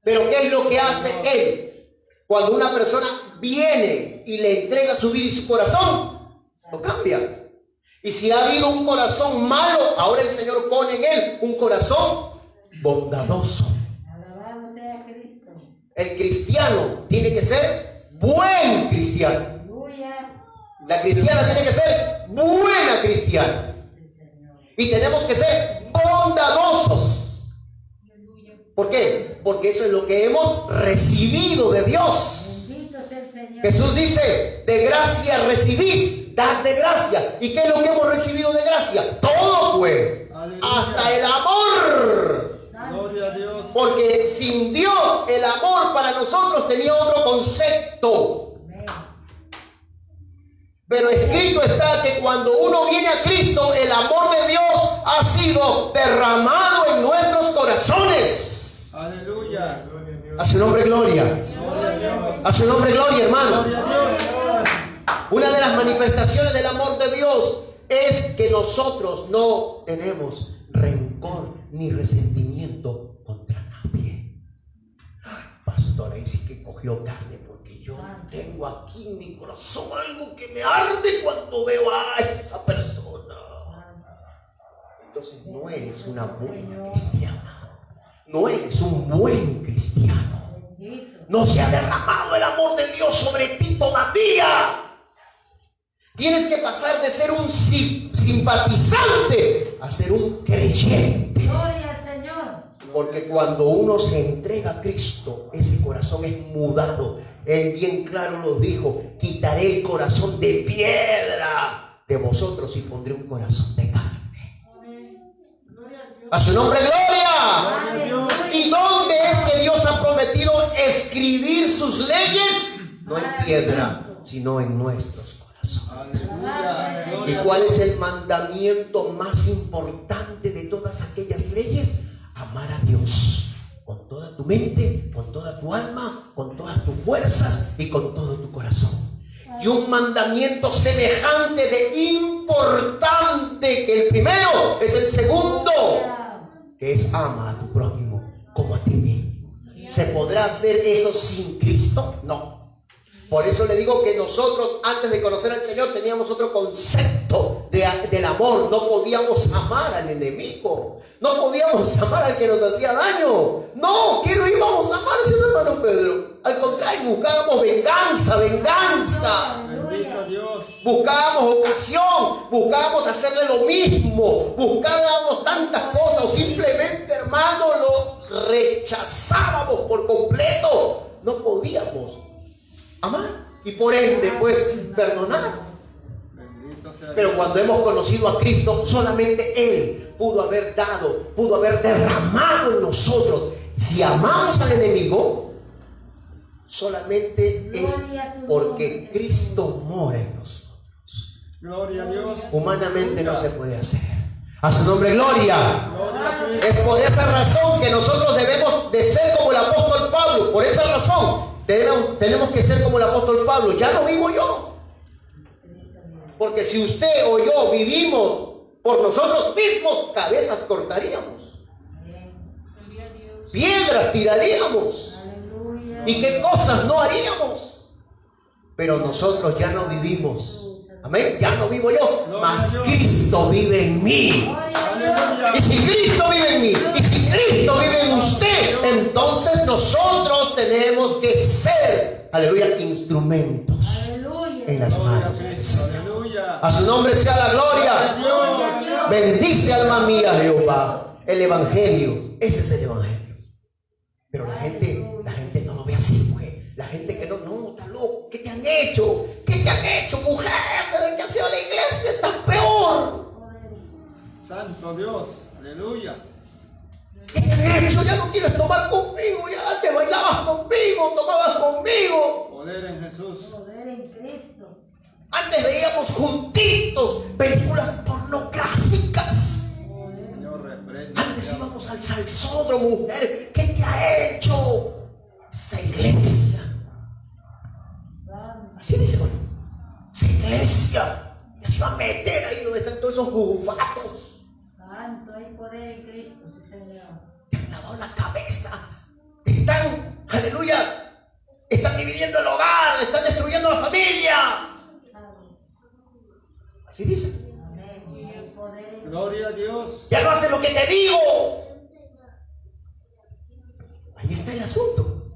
Pero ¿qué es lo que hace Él? Cuando una persona viene y le entrega su vida y su corazón, lo cambia. Y si ha habido un corazón malo, ahora el Señor pone en él un corazón bondadoso. Alabado sea Cristo. El cristiano tiene que ser buen cristiano. Aleluya. La cristiana tiene que ser buena cristiana. Y tenemos que ser bondadosos. ¿Por qué? Porque eso es lo que hemos recibido de Dios. Bendito sea el Señor. Jesús dice, de gracia recibís, dad de gracia. ¿Y qué es lo que hemos recibido de gracia? Todo, pues. Aleluya. Hasta el amor. Gloria a Dios. Porque sin Dios el amor para nosotros tenía otro concepto. Amén. Pero escrito está que cuando uno viene a Cristo, el amor de Dios ha sido derramado en nuestros corazones. Aleluya. A su nombre gloria. Gloria a Dios. A su nombre gloria, hermano. Gloria a Dios. Una de las manifestaciones del amor de Dios es que nosotros no tenemos rencor ni resentimiento contra nadie. Pastor, pastor, ahí sí que cogió carne, porque yo tengo aquí en mi corazón algo que me arde cuando veo a esa persona. Entonces no eres una buena cristiana, no eres un buen cristiano. No se ha derramado el amor de Dios sobre ti todavía. Tienes que pasar de ser un simpatizante a ser un creyente. Gloria al Señor. Porque cuando uno se entrega a Cristo, ese corazón es mudado. Él bien claro lo dijo: quitaré el corazón de piedra de vosotros y pondré un corazón de carne. A su nombre, gloria. ¿Y dónde es que Dios ha prometido escribir sus leyes? No en piedra, sino en nuestros corazones. ¿Y cuál es el mandamiento más importante de todas aquellas leyes? Amar a Dios con toda tu mente, con toda tu alma, con todas tus fuerzas y con todo tu corazón. Y un mandamiento semejante de importante que el primero es el segundo, que es ama a tu prójimo como a ti mismo. ¿Se podrá hacer eso sin Cristo? No. Por eso le digo que nosotros, antes de conocer al Señor, teníamos otro concepto del amor. No podíamos amar al enemigo, no podíamos amar al que nos hacía daño. No, ¿qué lo íbamos a amar, señor hermano Pedro? Al contrario, buscábamos venganza. Bendito Dios. Buscábamos ocasión, buscábamos hacerle lo mismo, buscábamos tantas cosas, o simplemente, hermano, lo rechazábamos por completo. No podíamos amar y por ende, pues, perdonar. Bendito sea Pero Dios. cuando hemos conocido a Cristo, solamente Él pudo haber dado, pudo haber derramado en nosotros. Si amamos al enemigo, solamente es porque Cristo mora en nosotros. Gloria a Dios. Humanamente no se puede hacer. A su nombre, gloria. Gloria a Cristo. Es por esa razón que nosotros debemos de ser como el apóstol Pablo. Por esa razón tenemos que ser como el apóstol Pablo. Ya no vivo yo. Porque si usted o yo vivimos por nosotros mismos, cabezas cortaríamos, piedras tiraríamos, y qué cosas no haríamos. Pero nosotros ya no vivimos. Amén. Ya no vivo yo, mas Cristo vive en mí. Aleluya. Y si Cristo vive en mí, y si Cristo vive en usted, entonces nosotros tenemos que ser, aleluya, instrumentos en las Gloria a manos del Cristo. Señor. Aleluya. A su nombre sea la gloria. Bendice, alma mía, Jehová. El evangelio, ese es el evangelio. Pero la gente no lo ve así, mujer. La gente que no, está loco. ¿Qué te han hecho? ¿Qué te han hecho, mujer? Desde que has ido a la iglesia estás peor. Santo Dios. Aleluya. ¿Qué te han hecho? Ya no quieres tomar conmigo. Ya antes bailabas conmigo, tomabas conmigo. Poder en Jesús. Poder en Cristo. Antes veíamos juntitos películas pornográficas. Señor, reprende. Antes íbamos al salsódromo, mujer. ¿Qué te ha hecho esa iglesia? Así dice, bueno, esa iglesia ya se va a meter ahí donde están todos esos bufatos. Santo, hay poder en Cristo, sí, Señor. Te han lavado la cabeza. Te están, aleluya, están dividiendo el hogar, están destruyendo la familia. Así dice. Amén. Hay poder en Gloria a Dios. Ya no haces lo que te digo. Ahí está el asunto.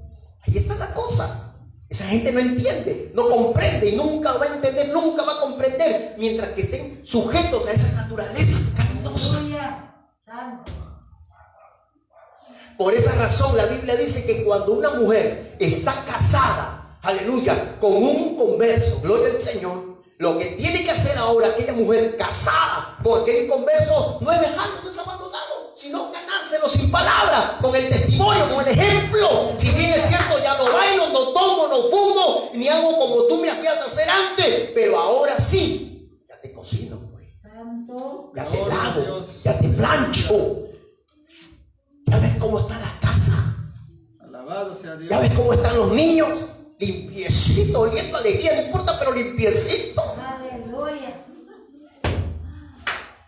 Ahí está la cosa. Esa gente no entiende, no comprende y nunca va a entender, nunca va a comprender mientras que estén sujetos a esa naturaleza pecaminosa. Aleluya. Santo. Por esa razón la Biblia dice que cuando una mujer está casada, aleluya, con un converso, gloria al Señor, lo que tiene que hacer ahora aquella mujer casada con aquel converso no es dejarlo desabandonado, sino ganárselo sin palabras, con el testimonio, con el ejemplo. Si bien es cierto, ya no bailo, no tomo, no fumo, ni hago como tú me hacías hacer antes, pero ahora sí, ya te cocino, pues. Santo. Ya te Gloria a lavo, Dios. ya te plancho. Ya ves cómo está la casa. Alabado sea Dios. Ya ves cómo están los niños. Limpiecito, oliendo alegría, no importa, pero limpiecito. Aleluya.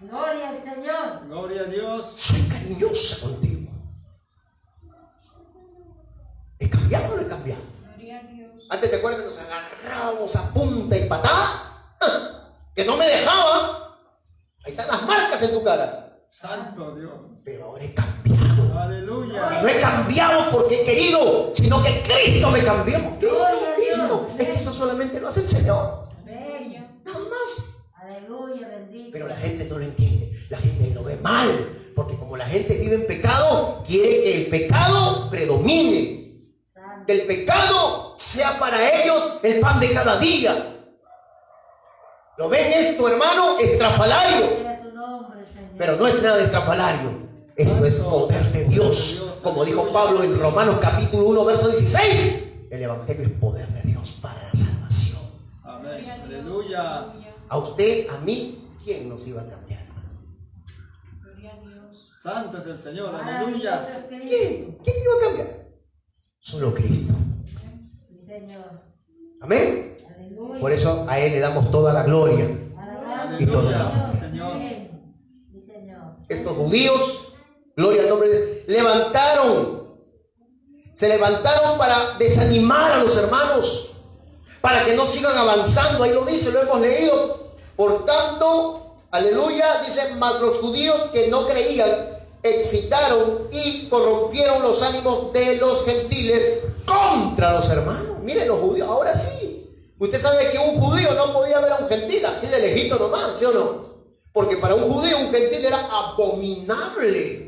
Gloria al Señor. Gloria a Dios. Soy cariñosa contigo. He cambiado cambiado o no he cambiado? Antes te acuerdas que nos agarrábamos a punta y patada, que no me dejaba. Ahí están las marcas en tu cara. Santo Dios. Pero ahora he cambiado. Aleluya. Y no he cambiado porque he querido, sino que Cristo me cambió. Cristo. Es que eso solamente lo hace el Señor. Amén. Nada más. Aleluya, bendito. Pero la gente no lo entiende. La gente lo ve mal. Porque como la gente vive en pecado, quiere que el pecado predomine. Santo. Que el pecado sea para ellos el pan de cada día. ¿Lo ven esto, hermano? Estrafalario. Sea tu nombre, Señor. Pero no es nada estrafalario. Esto es poder de Dios. Como dijo Pablo en Romanos capítulo 1, verso 16. El evangelio es poder de Dios para la salvación. Amén. Aleluya. A usted, a mí, ¿quién nos iba a cambiar? Santo es el Señor. Aleluya. Maravilloso es Cristo. ¿Quién? ¿Quién te iba a cambiar? Solo Cristo. Sí, Señor. Amén. Aleluya. Por eso a Él le damos toda la gloria. Alabanza, Y todo el honor. Señor. Señor. Sí, Señor. Estos judíos, gloria al nombre de Dios, se levantaron para desanimar a los hermanos, para que no sigan avanzando. Ahí lo dice, lo hemos leído. Por tanto, aleluya, dice, mas los judíos que no creían excitaron y corrompieron los ánimos de los gentiles contra los hermanos. Miren los judíos, ahora sí. Usted sabe que un judío no podía ver a un gentil así de lejito nomás, ¿sí o no? Porque para un judío un gentil era abominable.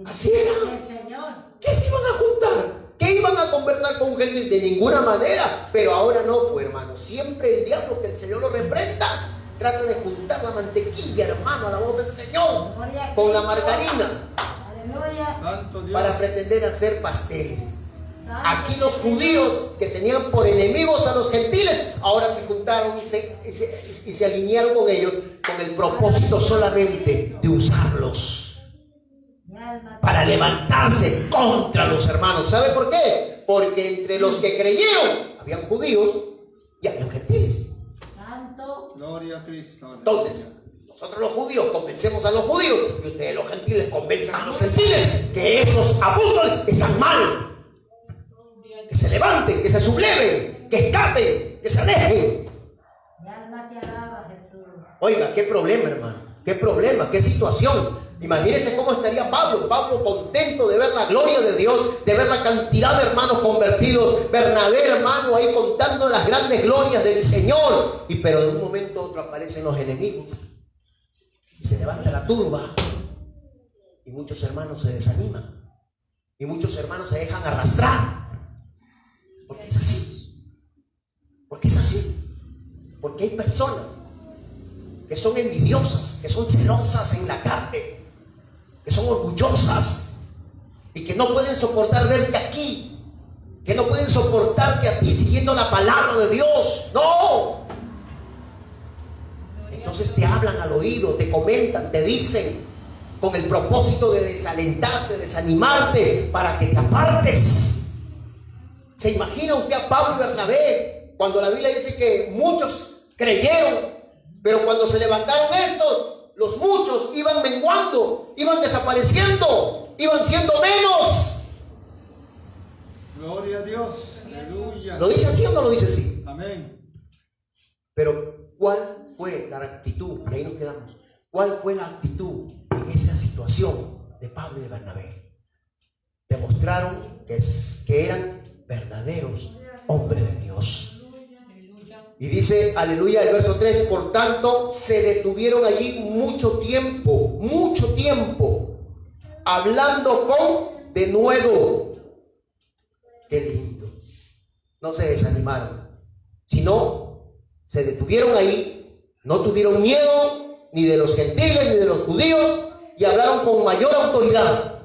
Así era. El Señor. ¿Qué se iban a juntar? ¿Qué iban a conversar con un gentil? De ninguna manera. Pero ahora no, pues hermano. Siempre el diablo, que el Señor lo reprenda, trata de juntar la mantequilla, hermano, a la voz del Señor Gloria a con la Cristo. margarina Aleluya. Santo Dios. para pretender hacer pasteles. Santo Aquí los es el Señor. judíos que tenían por enemigos a los gentiles, ahora se juntaron y se alinearon con ellos con el propósito solamente de usarlos Mi alma para levantarse contra los hermanos. ¿Sabe por qué? Porque entre los que creyeron habían judíos y habían gentiles. Santo. Gloria a Cristo. Entonces, nosotros los judíos convencemos a los judíos y ustedes los gentiles convencen a los gentiles que esos apóstoles están mal. Que se levanten, que se subleven, que escapen, que se alejen. Mi alma te alaba, Jesús. Oiga, qué problema, hermano. Qué problema, qué situación. Imagínense cómo estaría Pablo. Pablo contento de ver la gloria de Dios, de ver la cantidad de hermanos convertidos. Bernabé, hermano, ahí contando las grandes glorias del Señor. Pero de un momento a otro aparecen los enemigos. Y se levanta la turba. Y muchos hermanos se desaniman. Y muchos hermanos se dejan arrastrar. Porque es así. Porque es así. Porque hay personas que son envidiosas, que son celosas en la carne, que son orgullosas y que no pueden soportar verte aquí, que no pueden soportarte a ti siguiendo la palabra de Dios. No. Entonces te hablan al oído, te comentan, te dicen con el propósito de desalentarte, desanimarte, para que te apartes. ¿Se imagina usted a Pablo y Bernabé cuando la Biblia dice que muchos creyeron, pero cuando se levantaron estos, los muchos iban menguando, iban desapareciendo, iban siendo menos? Gloria a Dios. Aleluya. ¿Lo dice así o no lo dice así? Amén. Pero ¿cuál fue la actitud? Y ahí nos quedamos. ¿Cuál fue la actitud en esa situación de Pablo y de Bernabé? Demostraron que eran verdaderos hombres de Dios. Y dice, aleluya, el verso 3, por tanto se detuvieron allí mucho tiempo, hablando con denuedo. Qué lindo. No se desanimaron, sino se detuvieron ahí, no tuvieron miedo ni de los gentiles ni de los judíos, y hablaron con mayor autoridad.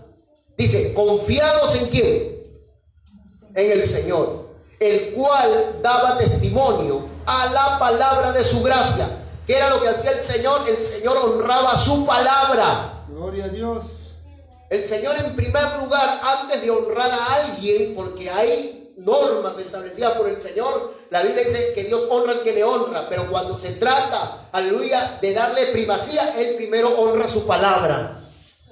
Dice, confiados en ¿quién? En el Señor, el cual daba testimonio a la palabra de su gracia. ¿Qué era lo que hacía el Señor? El Señor honraba su palabra. Gloria a Dios. El Señor, en primer lugar, antes de honrar a alguien, porque hay normas establecidas por el Señor, la Biblia dice que Dios honra al que le honra, pero cuando se trata, aleluya, de darle primacía, Él primero honra su palabra.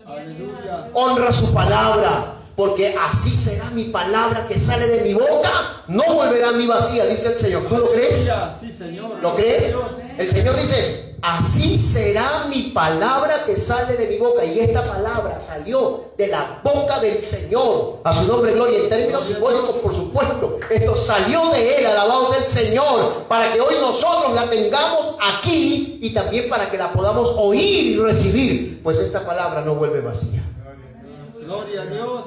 Aleluya. Honra su palabra. porque así será mi palabra que sale de mi boca, no volverá a mí vacía, dice el Señor. ¿Tú lo crees? Sí, Señor. ¿Lo crees? Dios. El Señor dice, así será mi palabra que sale de mi boca. Y esta palabra salió de la boca del Señor. A su nombre, gloria. En términos simbólicos, por supuesto, esto salió de Él, alabado sea el Señor, para que hoy nosotros la tengamos aquí y también para que la podamos oír y recibir. Pues esta palabra no vuelve vacía. Gloria a Dios.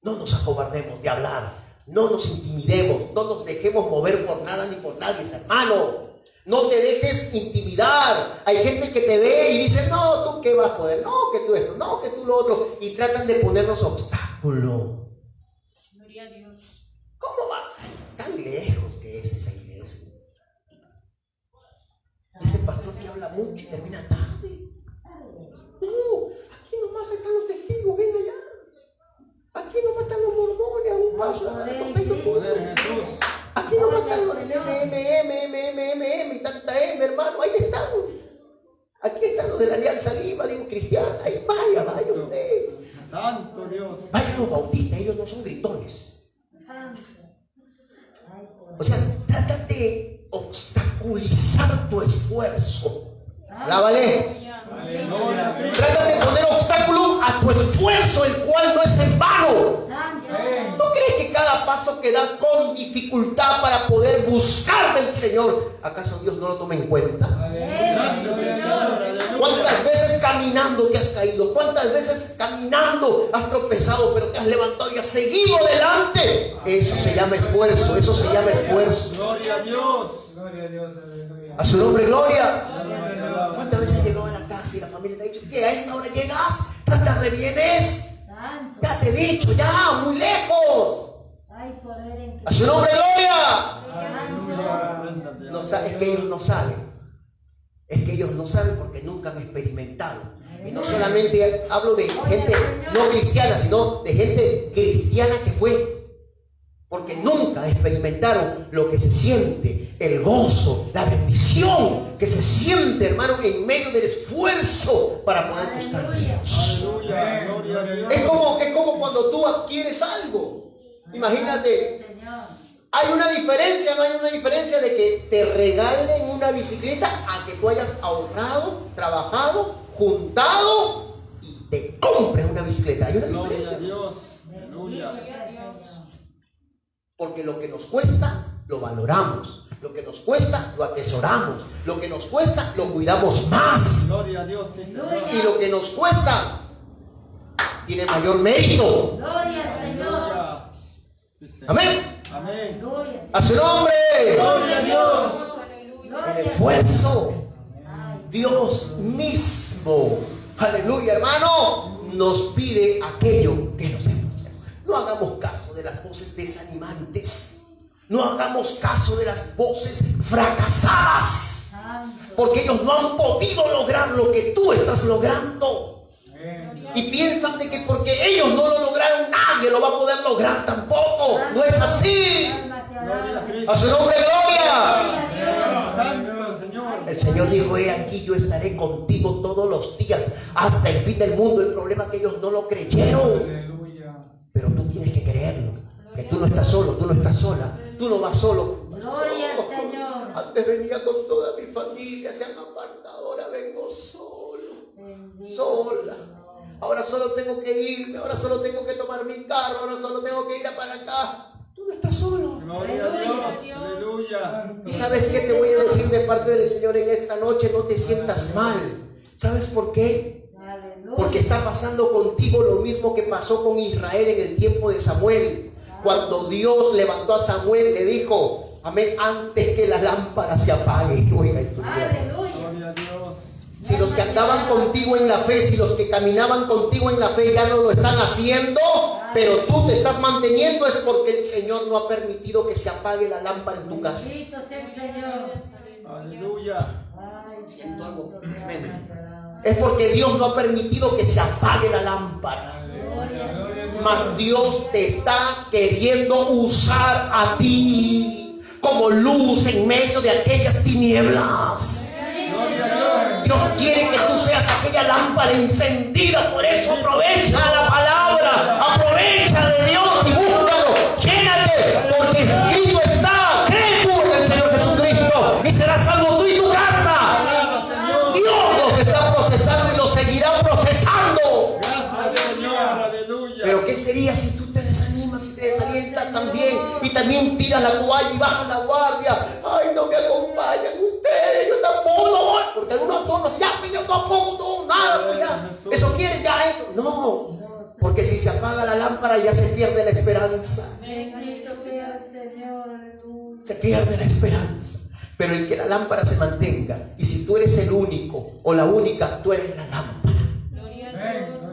No nos acobardemos de hablar, no nos intimidemos, no nos dejemos mover por nada ni por nadie, hermano. No te dejes intimidar. Hay gente que te ve y dice, no, tú qué vas a poder, no, que tú esto, no, que tú lo otro, y tratan de ponernos obstáculo. Gloria a Dios. ¿Cómo vas a ir tan lejos que es esa iglesia? Ese pastor que habla mucho y termina tarde. No, aquí nomás están los testigos, ven allá. Aquí nomás están los mormones, a un paso, Poder en Jesús. aquí nomás están los del M, y tanta M, hermano, ahí están. Aquí están los de la Alianza Lima, digo, cristiana, ahí vaya usted. Santo Dios. Vaya los bautistas, ellos no son gritones. Santo. Ay, por O sea, trata de obstaculizar tu esfuerzo. Alábale. Aleluya. Trata de poner obstáculo a tu esfuerzo, el cual no es en vano. Santo. ¿Tú crees que cada paso que das con dificultad para poder buscar del Señor, acaso Dios no lo toma en cuenta? Grande es el Señor. Aleluya. ¿Cuántas veces caminando te has caído? ¿Cuántas veces caminando has tropezado, pero te has levantado y has seguido adelante? Eso se llama esfuerzo, eso se llama esfuerzo. Gloria a Dios. Gloria a Dios, aleluya. A su nombre, gloria. Gloria a Dios. ¿Cuántas veces llegó a la casa y la familia te ha dicho, ¿qué? ¿A esta hora llegas? ¿Tan tarde vienes? Santo. Ya te he dicho, ya, muy lejos. Hay poder en A su nombre, gloria. Santo. No, es que ellos no saben. Es que ellos no saben porque nunca han experimentado. Y no solamente hablo de gente no cristiana, sino de gente cristiana que fue. Porque nunca experimentaron lo que se siente, el gozo, la bendición que se siente, hermano, en medio del esfuerzo para poder buscar a Dios. Aleluya. Gloria a Dios. Es como cuando tú adquieres algo. Imagínate, Señor. hay una diferencia, no hay una diferencia de que te regalen una bicicleta a que tú hayas ahorrado, trabajado, juntado y te compres una bicicleta. Hay una Gloria a diferencia. Dios. Aleluya. Porque lo que nos cuesta, lo valoramos. Lo que nos cuesta, lo atesoramos. Lo que nos cuesta, lo cuidamos más. Gloria a Dios. Sí, Señor. Y lo que nos cuesta, tiene mayor mérito. Gloria al Señor. Aleluya. Sí, Señor. Amén. Amén. Gloria. A su nombre. Gloria a Dios. El esfuerzo. Ay, Dios mismo, aleluya, hermano, nos pide aquello que nos esforcemos. No hagamos caso de las voces desanimantes. No hagamos caso de las voces fracasadas. santo. Porque ellos no han podido lograr lo que tú estás logrando. Amén. Y piensan de que porque ellos no lo lograron, nadie lo va a poder lograr tampoco. No es así. Alma te Gloria a alaba. Cristo. A su nombre, gloria. Gloria a Dios. Santo Señor. El Señor dijo, he aquí yo estaré contigo todos los días hasta el fin del mundo. El problema es que ellos no lo creyeron. Aleluya. Pero tú tienes que creerlo. Que tú no estás solo, tú no estás sola. Tú no vas solo. Gloria al Señor. Antes venía con toda mi familia, se han apartado. Ahora vengo solo, Bendito sola. Señor. Ahora solo tengo que irme. Ahora solo tengo que tomar mi carro. Ahora solo tengo que ir a para acá. Tú no estás solo. Gloria a Dios. Aleluya. ¿Y sabes qué te voy a decir de parte del Señor en esta noche? No te sientas mal. ¿Sabes por qué? Aleluya. Porque está pasando contigo lo mismo que pasó con Israel en el tiempo de Samuel. Cuando Dios levantó a Samuel, le dijo, amén, antes que la lámpara se apague. Oiga, esto es bueno. Aleluya. Gloria a Dios. Si los que andaban contigo en la fe, si los que caminaban contigo en la fe ya no lo están haciendo, pero tú te estás manteniendo, es porque el Señor no ha permitido que se apague la lámpara en tu casa. Bendito sea el Señor. Aleluya. Ay, Siento algo. santo, mi Amén. alma te alaba. Es porque Dios no ha permitido que se apague la lámpara. Gloria a Dios. Mas Dios te está queriendo usar a ti como luz en medio de aquellas tinieblas. Gloria a Dios. Dios quiere que tú seas aquella lámpara encendida. Por eso aprovecha la palabra, aprovecha Pero ¿qué sería si tú te desanimas y te desalientas también? Y también tiras la toalla y bajas la guardia. Ay, no me acompañan ustedes, yo tampoco no voy. Porque algunos todos ya, pues yo tampoco, no, nada, pues ya. Eso quieren ya eso. No, porque si se apaga la lámpara ya se pierde la esperanza. Bendito sea el Señor, aleluya. Se pierde la esperanza. Pero el que la lámpara se mantenga, y si tú eres el único o la única, tú eres la lámpara. Gloria a Amén. Dios.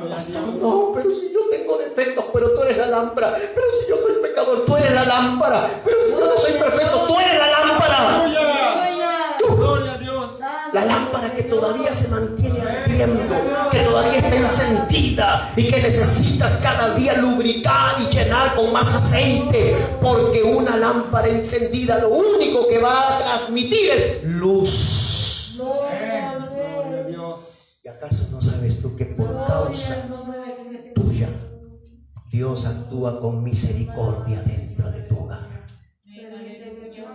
Pastor, no, pero si yo tengo defectos, pero tú eres la lámpara. Pero si yo soy pecador, tú eres la lámpara. Pero si yo no soy perfecto, tú eres la lámpara. Aleluya. Aleluya. Gloria a Dios. La lámpara que todavía se mantiene ardiendo, que todavía está encendida y que necesitas cada día lubricar y llenar con más aceite, porque una lámpara encendida lo único que va a transmitir es luz. Gloria al Gloria a Rey. Dios. ¿Y acaso no sabes tú que por Gloria causa al nombre de Jesús. tuya Dios actúa con misericordia dentro de tu hogar?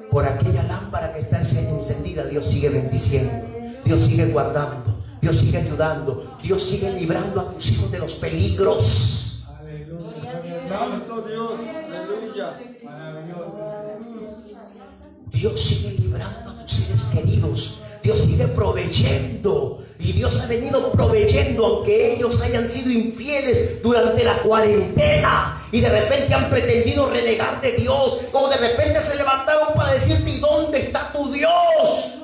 Por aquella lámpara que está encendida, Dios sigue bendiciendo, Dios sigue guardando, Dios sigue ayudando, Dios sigue librando a tus hijos de los peligros. Aleluya. Santo Dios. Aleluya. Maravilloso. Dios sigue librando a tus seres queridos, Dios sigue proveyendo. Y Dios ha venido proveyendo, aunque ellos hayan sido infieles durante la cuarentena y de repente han pretendido renegar de Dios, o de repente se levantaron para decirte: ¿y dónde está tu Dios?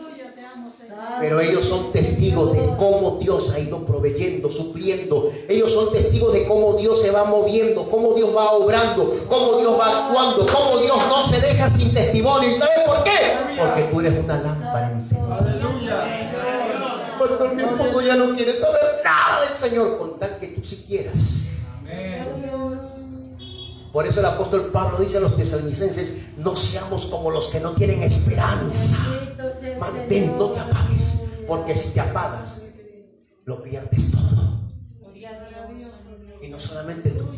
Pero ellos son testigos de cómo Dios ha ido proveyendo, supliendo. Ellos son testigos de cómo Dios se va moviendo, cómo Dios va obrando, cómo Dios va actuando, cómo Dios no se deja sin testimonio. ¿Y sabes por qué? Porque tú eres una lámpara encendida. Aleluya. Pastor, mi esposo ya no quiere saber nada del Señor, con tal que tú sí quieras. Amén. Por eso el apóstol Pablo dice a los tesalonicenses: no seamos como los que no tienen esperanza. Mantén, no te apagues, porque si te apagas, lo pierdes todo. Gloria a Dios. Y no solamente tú,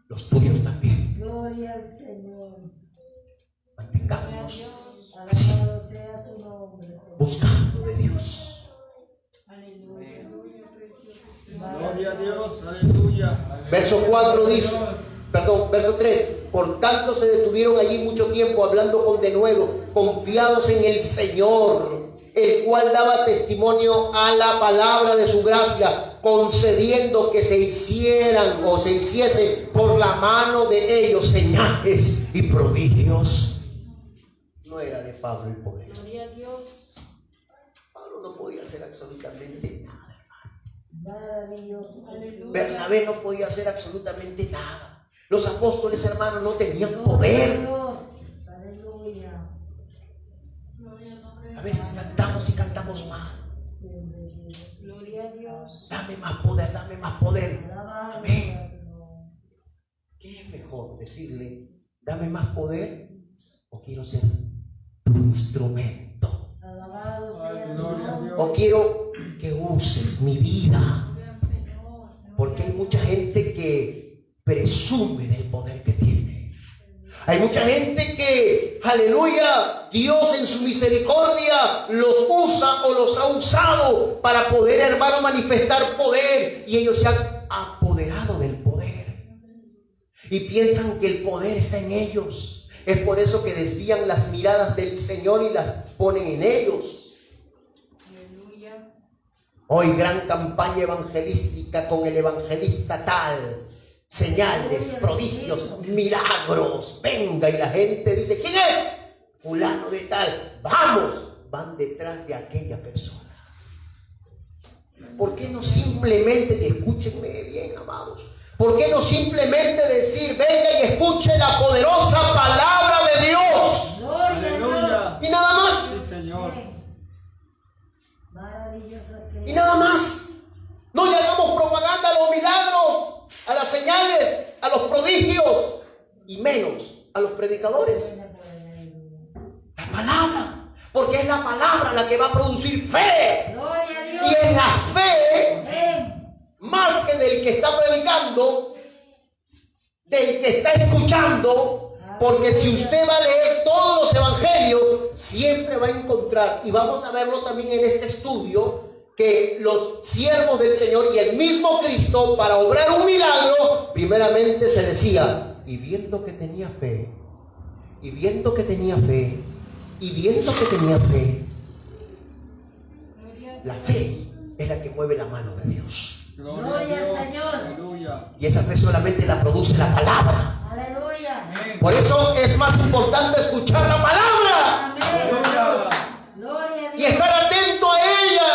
los tuyos también. Gloria al Señor. Mantengámonos así, Alabado sea tu nombre. buscando de Dios. Aleluya. Gloria a Dios. Aleluya. Verso 4 dice, verso 3: por tanto se detuvieron allí mucho tiempo hablando con denuedo, confiados en el Señor, el cual daba testimonio a la palabra de su gracia, concediendo que se hicieran o se hiciesen por la mano de ellos señales y prodigios. No era de Pablo el poder. Gloria a Dios. Pablo no podía hacer absolutamente nada. Maravilloso. Aleluya. Bernabé no podía hacer absolutamente nada. Los apóstoles, hermanos, no tenían poder. Aleluya. A veces cantamos y cantamos mal. Gloria a Dios. Dame más poder, dame más poder. Alabado Amén. sea tu nombre. ¿Qué es mejor decirle: dame más poder, o quiero ser tu instrumento? Alabado sea tu Gloria a nombre. Dios. O quiero que uses mi vida. Porque hay mucha gente que presume del poder que tiene. Hay mucha gente que, aleluya, Dios en su misericordia los usa o los ha usado para poder, hermano, manifestar poder. Y ellos se han apoderado del poder. Y piensan que el poder está en ellos. Es por eso que desvían las miradas del Señor y las ponen en ellos. Aleluya. Hoy gran campaña evangelística con el evangelista tal. Señales, prodigios, milagros. Venga, y la gente dice: ¿quién es? Fulano de tal. Vamos. Van detrás de aquella persona. ¿Por qué no simplemente, y escúchenme bien, amados, por qué no simplemente decir: venga y escuche la poderosa palabra de Dios? Gloria a Dios. Aleluya. Y nada más. Sí, Señor. Maravilloso es que Y nada más. No le hagamos propaganda a los milagros, a las señales, a los prodigios, y menos a los predicadores. La palabra. Porque es la palabra la que va a producir fe. Gloria a Dios. Y en la fe, Amén. más que del que está predicando, del que está escuchando. Porque si usted va a leer todos los evangelios, siempre va a encontrar, y vamos a verlo también en este estudio, que los siervos del Señor y el mismo Cristo, para obrar un milagro, primeramente se decía, y viendo que tenía fe, y viendo que tenía fe, y viendo que tenía fe. La fe es la que mueve la mano de Dios. Gloria al Señor. Aleluya. Y esa fe solamente la produce la palabra. Aleluya. Por eso es más importante escuchar la palabra Amén. Aleluya. Gloria a y Dios. estar atento a ella.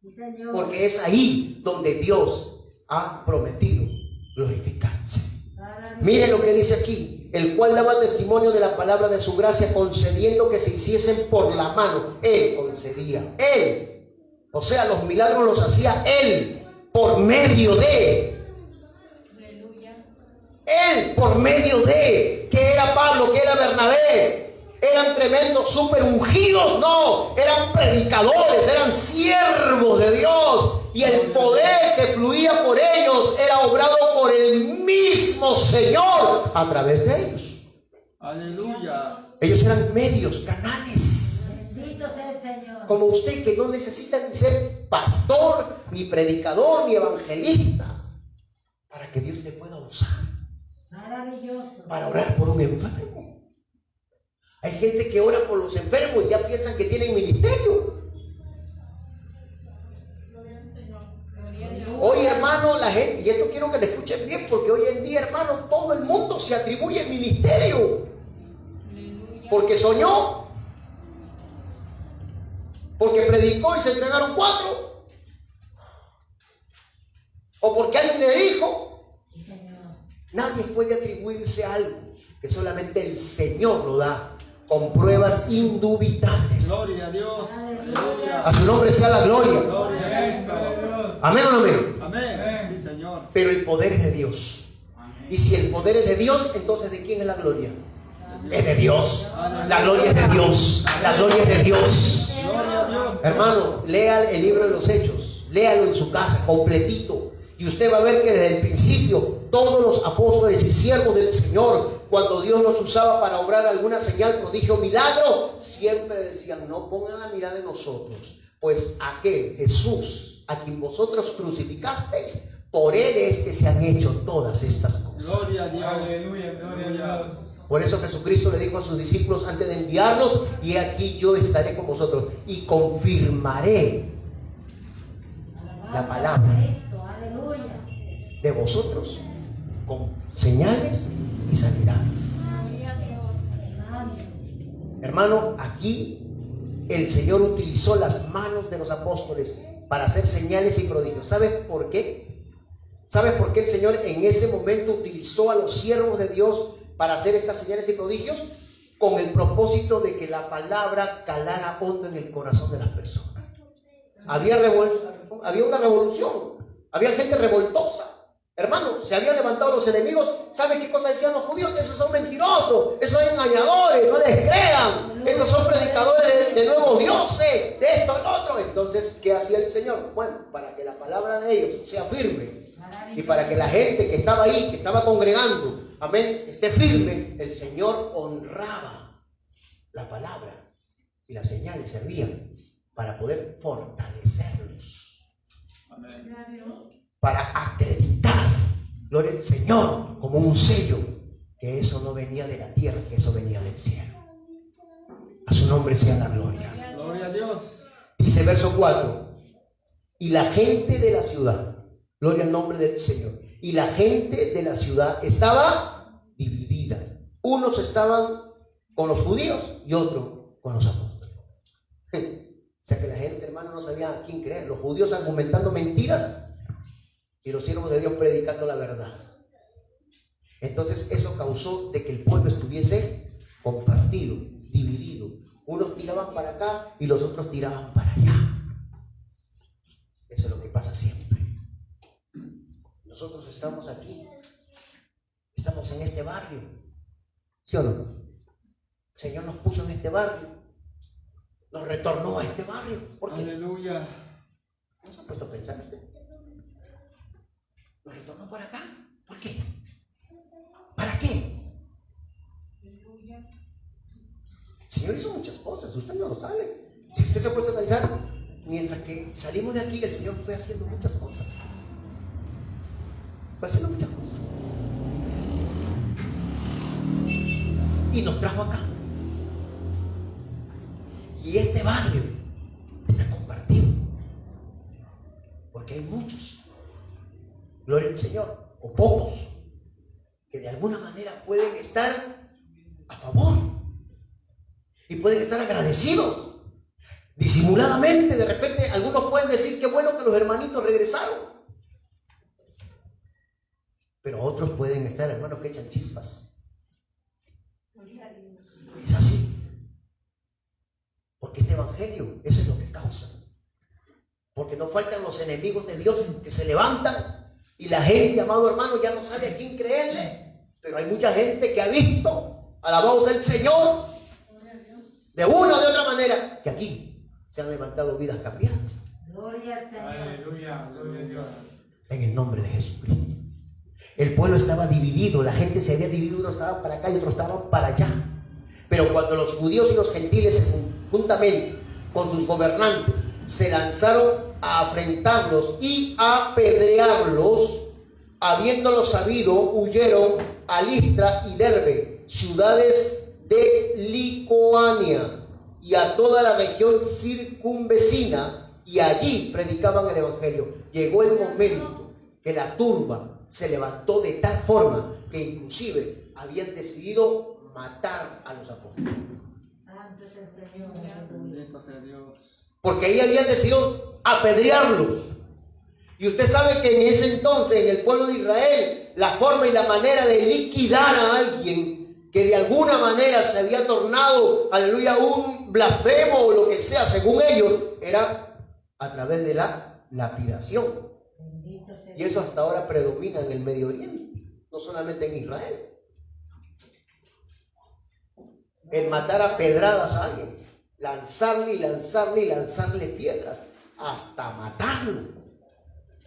Sí, Señor. Porque es ahí donde Dios ha prometido glorificarse. Mire lo que dice aquí, el cual daba testimonio de la palabra de su gracia, concediendo que se hiciesen por la mano. Él concedía, Él. O sea, los milagros los hacía Él, por medio de. Aleluya. Él, por medio de. Que era Pablo, que era Bernabé. Eran tremendos, super ungidos, no. Eran predicadores, eran siervos de Dios. Y el poder que fluía por ellos era obrado por el mismo Señor a través de ellos. Aleluya. Ellos eran medios, canales. Bendito sea el Señor. Como usted, que no necesita ni ser pastor, ni predicador, ni evangelista, para que Dios le pueda usar Maravilloso. para orar por un enfermo. Hay gente que ora por los enfermos y ya piensan que tienen ministerio. Gloria al Señor. Gloria a Dios. Hoy, hermano, la gente, y esto quiero que le escuchen bien, porque hoy en día, hermano, todo el mundo se atribuye ministerio. Aleluya. Porque soñó, porque predicó y se entregaron 4, o porque alguien le dijo. Sí, Señor. Nadie puede atribuirse a algo que solamente el Señor lo da con pruebas indubitables. Gloria a Dios. Aleluya. A su nombre sea la gloria. Gloria a Cristo. Amén o no amén. Amén. Sí, Señor. Pero el poder es de Dios. Y si el poder es de Dios, entonces ¿de quién es la gloria? Es de Dios. La gloria es de Dios. La gloria es de Dios. Gloria a Dios. Hermano, lea el libro de los Hechos. Léalo en su casa, completito. Y usted va a ver que desde el principio todos los apóstoles y siervos del Señor, cuando Dios los usaba para obrar alguna señal, prodigio, milagro, siempre decían: no pongan la mirada en nosotros, pues aquel Jesús a quien vosotros crucificasteis, por él es que se han hecho todas estas cosas. Gloria a Dios. Aleluya, gloria a Dios. Por eso Jesucristo le dijo a sus discípulos antes de enviarlos: y aquí yo estaré con vosotros y confirmaré la palabra Cristo. Aleluya. de vosotros con señales y sanidades. Gloria a Dios. Santo. Hermano, aquí el Señor utilizó las manos de los apóstoles para hacer señales y prodigios. ¿Sabes por qué? ¿Sabes por qué el Señor en ese momento utilizó a los siervos de Dios para hacer estas señales y prodigios? Con el propósito de que la palabra calara hondo en el corazón de las personas. Había una revolución, había gente revoltosa. Hermano, se habían levantado los enemigos. ¿Saben qué cosa decían los judíos? Esos son mentirosos, esos son engañadores, no les crean. Esos son predicadores de nuevos dioses, de esto, del otro. Entonces, ¿qué hacía el Señor? Bueno, para que la palabra de ellos sea firme y para que la gente que estaba ahí, que estaba congregando, amén, esté firme, el Señor honraba la palabra y las señales servían para poder fortalecerlos, Amén. para acreditar, gloria al Señor, como un sello, que eso no venía de la tierra, que eso venía del cielo. A su nombre sea la gloria. Gloria a Dios. Dice verso 4: y la gente de la ciudad, gloria al nombre del Señor, y la gente de la ciudad estaba dividida. Unos estaban con los judíos y otros con los apóstoles. O sea que la gente, hermano, no sabía a quién creer. Los judíos argumentando mentiras y los siervos de Dios predicando la verdad. Entonces eso causó de que el pueblo estuviese compartido, dividido. Unos tiraban para acá y los otros tiraban para allá. Eso es lo que pasa siempre. Nosotros estamos aquí, estamos en este barrio, ¿sí o no? El Señor nos puso en este barrio, nos retornó a este barrio. ¿Por qué? Aleluya. ¿No se ha puesto a pensar usted? Nos retornó por acá. ¿Por qué? ¿Para qué? Aleluya. El Señor hizo muchas cosas, usted no lo sabe. Si usted se ha puesto a analizar, mientras que salimos de aquí, el Señor fue haciendo muchas cosas. fue haciendo muchas cosas. Y nos trajo acá. Y este barrio está compartido. Porque hay muchos, gloria al Señor, o pocos, que de alguna manera pueden estar a favor. Y pueden estar agradecidos. Disimuladamente, de repente, algunos pueden decir que bueno que los hermanitos regresaron. Pero otros pueden estar, hermanos, que echan chispas. Es así. Porque este evangelio, eso es lo que causa. Porque no faltan los enemigos de Dios que se levantan y la gente, amado hermano, ya no sabe a quién creerle. Pero hay mucha gente que ha visto, alabado sea el Señor, de una o de otra manera, que aquí se han levantado vidas cambiadas. Gloria al Señor. Aleluya, gloria a Dios. En el nombre de Jesucristo. El pueblo estaba dividido, la gente se había dividido, unos estaban para acá y otros estaban para allá. Pero cuando los judíos y los gentiles, juntamente con sus gobernantes, se lanzaron a afrentarlos y a apedrearlos, habiéndolo sabido, huyeron a Listra y Derbe, ciudades de Licoania, y a toda la región circunvecina, y allí predicaban el evangelio. Llegó el momento que la turba se levantó de tal forma que inclusive habían decidido matar a los apóstoles. Santo es el Señor. Bendito sea Dios. Porque ahí habían decidido apedrearlos. Y usted sabe que en ese entonces, en el pueblo de Israel, la forma y la manera de liquidar a alguien que de alguna manera se había tornado, aleluya, un blasfemo o lo que sea, según ellos, era a través de la lapidación. Y eso hasta ahora predomina en el Medio Oriente, no solamente en Israel. El matar a pedradas a alguien, lanzarle y lanzarle y lanzarle piedras hasta matarlo,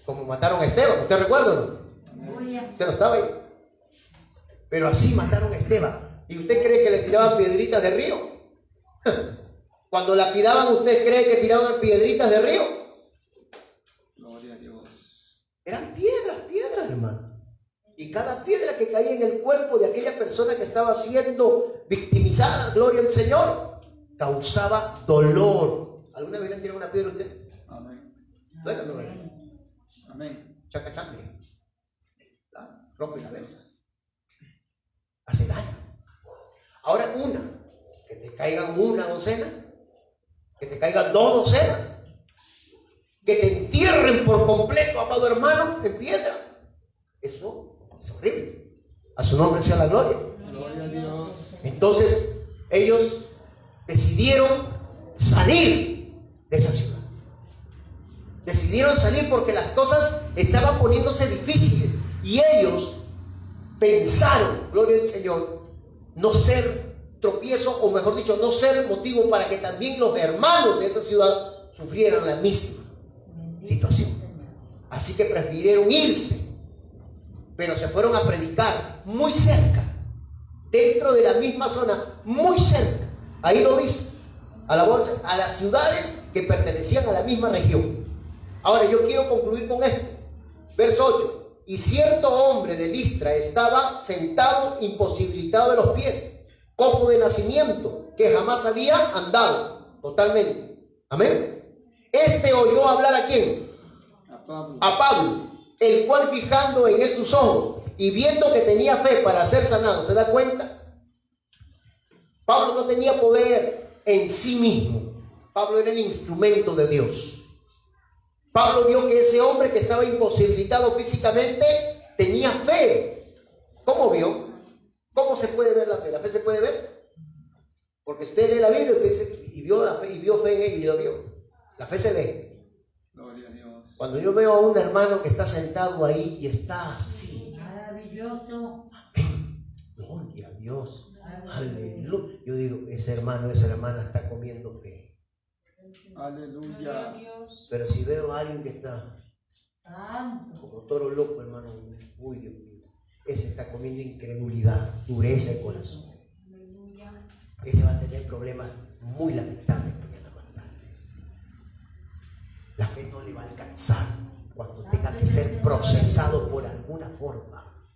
como mataron a Esteban. ¿Usted recuerda, no? Usted no estaba ahí, pero así mataron a Esteban. ¿Y usted cree que le tiraban piedritas de río? Cuando lapidaban, ¿usted cree que tiraban piedritas de río? Gloria a Dios. Eran piedras, hermano. Y cada piedra que caía en el cuerpo de aquella persona que estaba siendo victimizada, gloria al Señor, causaba dolor. ¿Alguna vez le han tirado una piedra a usted? Amén. Duele, no duele. Amén. Chaca sangre. Rompe cabeza. Hace daño. Ahora que te caigan una docena, que te caigan 2 docenas, que te entierren por completo, amado hermano, en piedra. Eso es horrible. A su nombre sea la gloria. Gloria a Dios. Entonces, ellos decidieron salir de esa ciudad. Decidieron salir porque las cosas estaban poniéndose difíciles. Y ellos pensaron, gloria al Señor, no ser tropiezo, o mejor dicho, no ser motivo para que también los hermanos de esa ciudad sufrieran la misma situación. Así que prefirieron irse, pero se fueron a predicar muy cerca, dentro de la misma zona, muy cerca. Ahí lo dice, a las ciudades que pertenecían a la misma región. Ahora yo quiero concluir con esto. Verso 8. Y cierto hombre de Listra estaba sentado, imposibilitado de los pies, cojo de nacimiento, que jamás había andado totalmente. Amén. Este oyó hablar ¿a quién? A Pablo, el cual fijando en él sus ojos y viendo que tenía fe para ser sanado, ¿se da cuenta? Pablo no tenía poder en sí mismo. Pablo era el instrumento de Dios. Pablo vio que ese hombre que estaba imposibilitado físicamente tenía fe. ¿Cómo vio? ¿Cómo se puede ver la fe? ¿La fe se puede ver? Porque usted lee la Biblia y usted dice, y vio la fe, y vio fe en él y lo vio. La fe se ve. Gloria a Dios. Cuando yo veo a un hermano que está sentado ahí y está así. Maravilloso. Amén. Gloria a Dios. Aleluya. Yo digo, ese hermano, esa hermana está comiendo fe. Aleluya. Gloria a Dios. Pero si veo a alguien que está Santo. como toro loco, hermano, uy, Dios mío, ese está comiendo incredulidad, dureza de corazón. Aleluya. Ese va a tener problemas muy lamentables mañana más tarde. La fe no le va a alcanzar cuando tenga que ser procesado por alguna forma.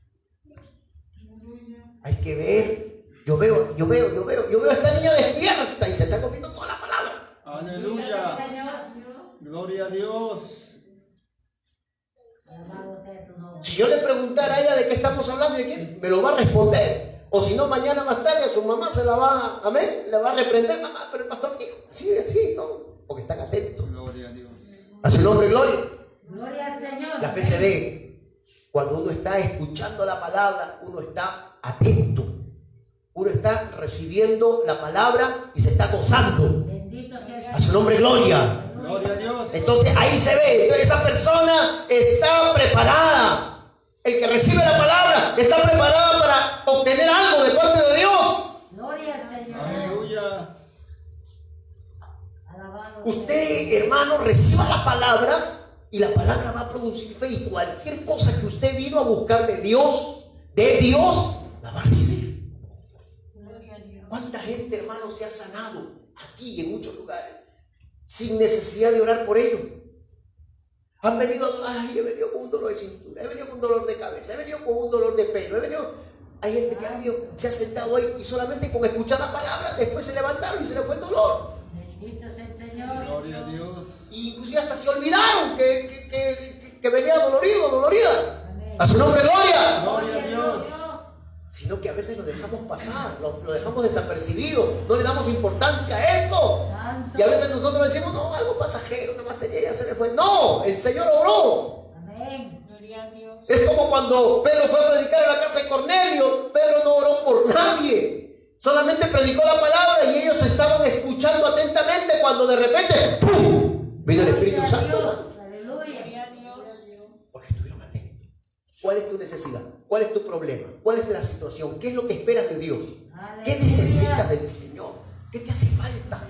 Hay que ver. Yo veo a esta niña despierta y se está comiendo toda la palabra. Aleluya. Señor. Gloria a Dios. Alabado sea tu nombre. Si yo le preguntara a ella de qué estamos hablando y de quién, me lo va a responder. O si no, mañana más tarde a su mamá se la va, amén, le va a reprender. Mamá, pero el pastor dijo, así, ¿no? Porque están atentos. Gloria a Dios. A su nombre, gloria. Gloria al Señor. La fe se ve cuando uno está escuchando la palabra, uno está atento. Uno está recibiendo la palabra y se está gozando. Bendito sea A su nombre, gloria. Gloria a Dios. Entonces ahí se ve, entonces esa persona está preparada. El que recibe la palabra está preparado para obtener algo de parte de Dios. Gloria al Señor. Aleluya. Alabado. Usted, hermano, reciba la palabra y la palabra va a producir fe. Y cualquier cosa que usted vino a buscar de Dios, la va a recibir. Gloria a Dios. ¿Cuánta gente, hermano, se ha sanado aquí y en muchos lugares sin necesidad de orar por ellos? Han venido, he venido con un dolor de cintura, he venido con un dolor de cabeza, he venido con un dolor de pelo, hay gente que ha venido, se ha sentado ahí y solamente con escuchar la palabra, después se levantaron y se les fue el dolor. Bendito sea el Señor. Gloria a Dios. Y inclusive hasta se olvidaron que venía dolorida. Amén. A su nombre, gloria. Gloria a Dios. Sino que a veces lo dejamos pasar, lo dejamos desapercibido, no le damos importancia a eso. Santo. Y a veces nosotros decimos, no, algo pasajero, una materia ya se le fue. No, el Señor obró. Amén. Gloria a Dios. Es como cuando Pedro fue a predicar en la casa de Cornelio. Pedro no oró por nadie, solamente predicó la palabra y ellos estaban escuchando atentamente cuando de repente ¡pum!, vino el Espíritu Gloria a Santo. Dios. ¿No? Aleluya. Gloria a Dios. Porque estuvieron atentos. ¿Cuál es tu necesidad? ¿Cuál es tu problema? ¿Cuál es la situación? ¿Qué es lo que esperas de Dios? ¿Qué necesitas del Señor? ¿Qué te hace falta?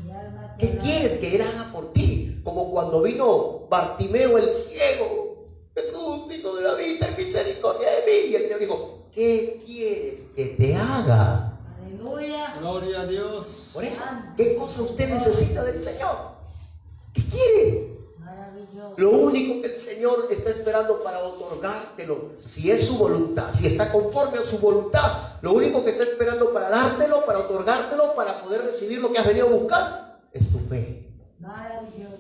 Mi alma te ¿Qué alaba. quieres que Él haga por ti? Como cuando vino Bartimeo el ciego. Jesús, hijo de David, ten misericordia de mí. Y el Señor dijo, ¿qué quieres que te haga? Aleluya. Gloria a Dios. Por eso, ¿qué cosa usted necesita del Señor? ¿Qué quiere? Maravilloso. Lo único que el Señor está esperando para otorgártelo, si es su voluntad, si está conforme a su voluntad, lo único que está esperando para dártelo, para otorgártelo, para poder recibir lo que has venido a buscar, es tu fe. Maravilloso.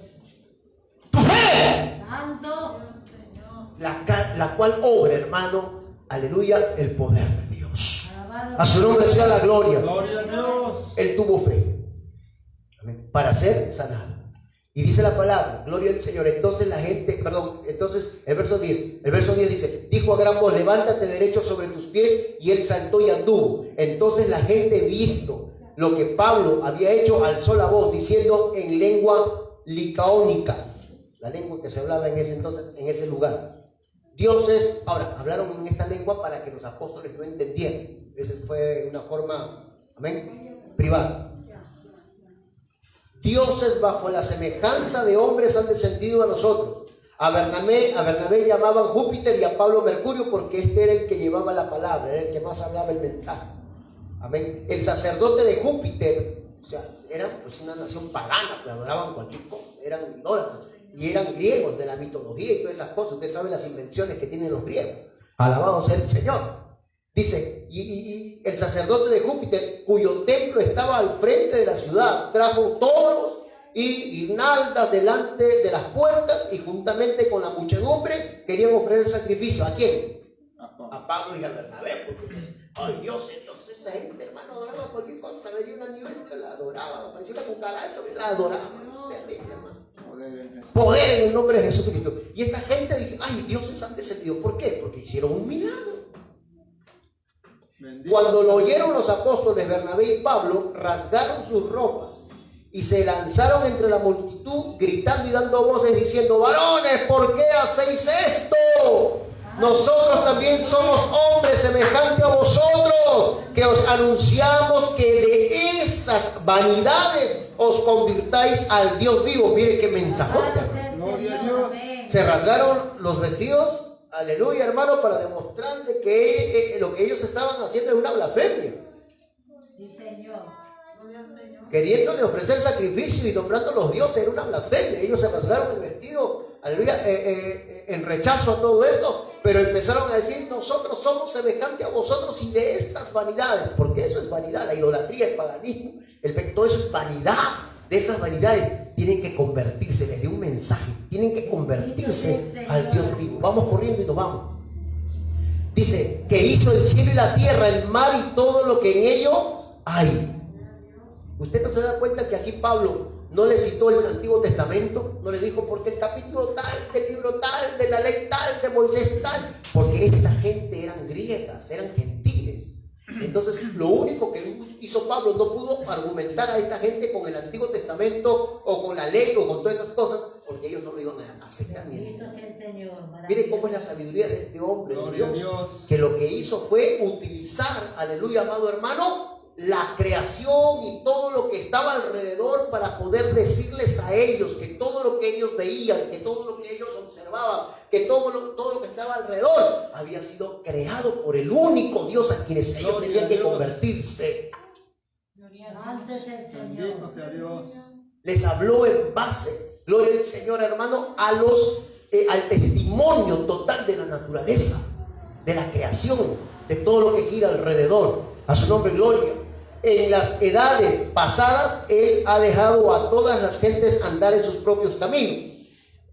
¡Tu fe! Santo. La cual obra, hermano, aleluya, el poder de Dios. Alabado. A su nombre sea la gloria. Gloria a Dios. Él tuvo fe. Amén. Para ser sanado. Y dice la palabra, gloria al Señor. Entonces entonces el verso 10 dice, dijo a gran voz, levántate derecho sobre tus pies, y él saltó y anduvo. Entonces la gente, visto lo que Pablo había hecho, alzó la voz diciendo en lengua licaónica, la lengua que se hablaba en ese entonces, en ese lugar. Dioses, ahora, hablaron en esta lengua para que los apóstoles no entendieran. Esa fue una forma, amén, privada. Dioses bajo la semejanza de hombres han descendido a nosotros. A Bernabé llamaban Júpiter y a Pablo Mercurio, porque este era el que llevaba la palabra, era el que más hablaba el mensaje. Amén. El sacerdote de Júpiter, o sea, eran pues una nación pagana, que adoraban cualquier cosa, eran idólatras y eran griegos de la mitología y todas esas cosas. Usted sabe las invenciones que tienen los griegos. Alabado sea el Señor. Dice, y el sacerdote de Júpiter, cuyo templo estaba al frente de la ciudad, trajo toros y guirnaldas delante de las puertas, y juntamente con la muchedumbre querían ofrecer sacrificio. ¿A quién? A Pablo y a Bernabé, porque pues, ay, Dios, esa gente, hermano, adoraba cualquier cosa, venía una nivel que la adoraba, parecía una cucaracha, la adoraba. Terrible, hermano. Poder en el nombre de Jesucristo. Y esta gente dice, ay, dioses han descendido. ¿Por qué? Porque hicieron un milagro. Bendito. Cuando lo oyeron los apóstoles Bernabé y Pablo, rasgaron sus ropas y se lanzaron entre la multitud, gritando y dando voces, diciendo, varones, ¿por qué hacéis esto? Nosotros también somos hombres semejantes a vosotros, que os anunciamos que de esas vanidades os convirtáis al Dios vivo. Mire qué mensajote. Gloria a Dios. Se rasgaron los vestidos, aleluya, hermano, para demostrarle que lo que ellos estaban haciendo es una blasfemia. Sí, Señor. queriéndole ofrecer sacrificio y nombrando a los dioses, era una blasfemia. Ellos se rasgaron el vestido, aleluya, en rechazo a todo eso, pero empezaron a decir: nosotros somos semejantes a vosotros y de estas vanidades, porque eso es vanidad, la idolatría, el paganismo, todo eso es vanidad. De esas vanidades tienen que convertirse, les dio un mensaje, tienen que convertirse al Dios vivo. Vamos corriendo y nos vamos. Dice que hizo el cielo y la tierra, el mar y todo lo que en ello hay. ¿Usted no se da cuenta que aquí Pablo no le citó el Antiguo Testamento? No le dijo porque el capítulo tal, del libro tal, de la ley tal, de Moisés tal, porque esta gente eran griegas, eran gentiles. Entonces lo único que hizo Pablo, no pudo argumentar a esta gente con el Antiguo Testamento o con la ley o con todas esas cosas, porque ellos no lo iban a aceptar ni entender. Mire cómo es la sabiduría de este hombre de Dios, que lo que hizo fue utilizar, aleluya, amado hermano, la creación y todo lo que estaba alrededor para poder decirles a ellos que todo lo que ellos veían, que todo lo que ellos observaban, que todo lo que estaba alrededor había sido creado por el único Dios a quienes ellos tenían que convertirse. Bendito sea Dios. Les habló en base, gloria al Señor, hermano, al testimonio total de la naturaleza, de la creación, de todo lo que gira alrededor. A su nombre gloria. En las edades pasadas Él ha dejado a todas las gentes andar en sus propios caminos.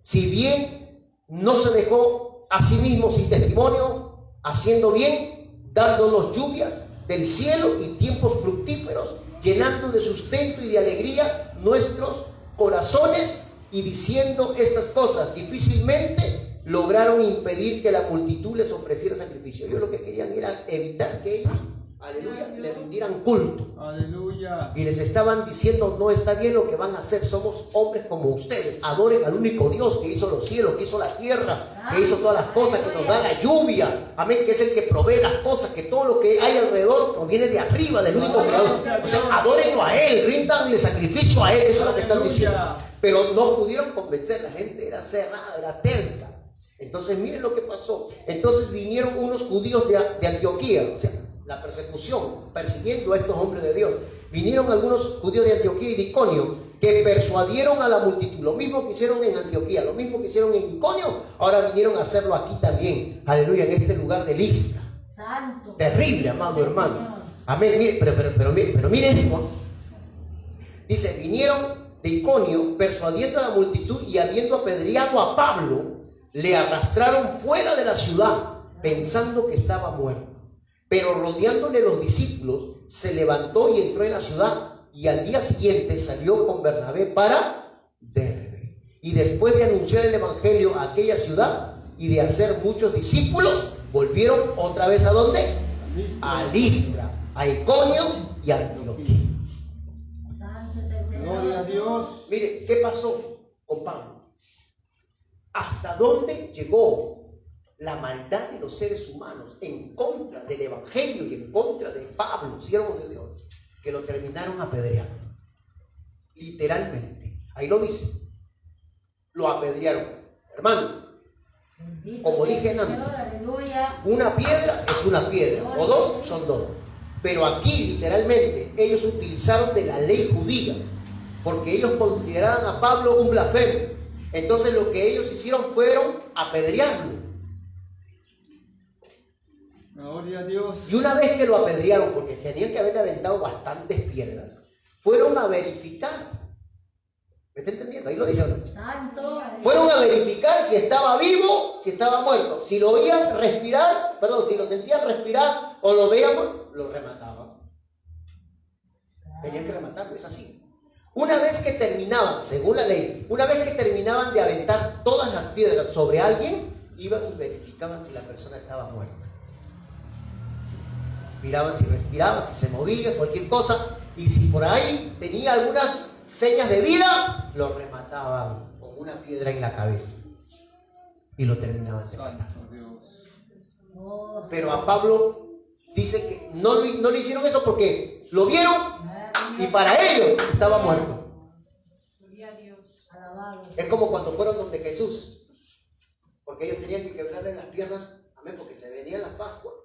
Si bien no se dejó a sí mismo sin testimonio, haciendo bien, dándonos lluvias del cielo y tiempos fructíferos, llenando de sustento y de alegría nuestros corazones, y diciendo estas cosas, difícilmente lograron impedir que la multitud les ofreciera sacrificio. Ellos lo que querían era evitar que ellos, aleluya, le rindieran culto. Aleluya. Y les estaban diciendo: no está bien lo que van a hacer, somos hombres como ustedes, adoren al único Dios que hizo los cielos, que hizo la tierra, que hizo todas las cosas, que nos da la lluvia, amén, que es el que provee las cosas, que todo lo que hay alrededor proviene de arriba, del único creador. O sea, adórenlo a Él, ríndanle sacrificio a Él, eso es lo que están diciendo. Pero no pudieron convencer, la gente era cerrada, era terca. Entonces miren lo que pasó. Entonces vinieron unos judíos de Antioquía, o sea, la persecución, persiguiendo a estos hombres de Dios. Vinieron algunos judíos de Antioquía y de Iconio, que persuadieron a la multitud. Lo mismo que hicieron en Antioquía, lo mismo que hicieron en Iconio, ahora vinieron a hacerlo aquí también. Aleluya, en este lugar de Listra. Santo. Terrible, amado hermano. Amén, mire, pero mire esto. Dice, vinieron de Iconio, persuadiendo a la multitud, y habiendo apedreado a Pablo, le arrastraron fuera de la ciudad, pensando que estaba muerto. Pero rodeándole los discípulos, se levantó y entró en la ciudad, y al día siguiente salió con Bernabé para Derbe. Y después de anunciar el evangelio a aquella ciudad y de hacer muchos discípulos, volvieron otra vez ¿a dónde? A Listra, a Iconio y a Antioquía. Santo es el Señor. Gloria a Dios. Mire, ¿qué pasó con Pablo? ¿Hasta dónde llegó la maldad de los seres humanos en contra del evangelio y en contra de Pablo, siervo de Dios, que lo terminaron apedreando? Literalmente, ahí lo dice, lo apedrearon. Hermano, Bendito como sea dije el antes, Señor, aleluya. una piedra es una piedra, o dos son dos. Pero aquí literalmente ellos utilizaron de la ley judía, porque ellos consideraban a Pablo un blasfemo. Entonces lo que ellos hicieron fueron apedrearlo. Gloria a Dios. Y una vez que lo apedrearon, porque tenían que haberle aventado bastantes piedras, fueron a verificar. ¿Me está entendiendo? Ahí lo dice, ¿no? Santo. Fueron a verificar si estaba vivo, si estaba muerto. Si lo oían respirar, si lo sentían respirar o lo veían, lo remataban. Tenían que rematarlo, es así. Una vez que terminaban, según la ley, una vez que terminaban de aventar todas las piedras sobre alguien, iban y verificaban si la persona estaba muerta. Miraban si respiraba, si se movía, cualquier cosa, y si por ahí tenía algunas señas de vida, lo remataban con una piedra en la cabeza y lo terminaban de matar. Santo Dios. Oh, Pero a Pablo dice que no le hicieron eso porque lo vieron y para ellos estaba muerto. Gloria a Dios. alabado. Es como cuando fueron donde Jesús, porque ellos tenían que quebrarle las piernas, amén, porque se venían las Pascuas,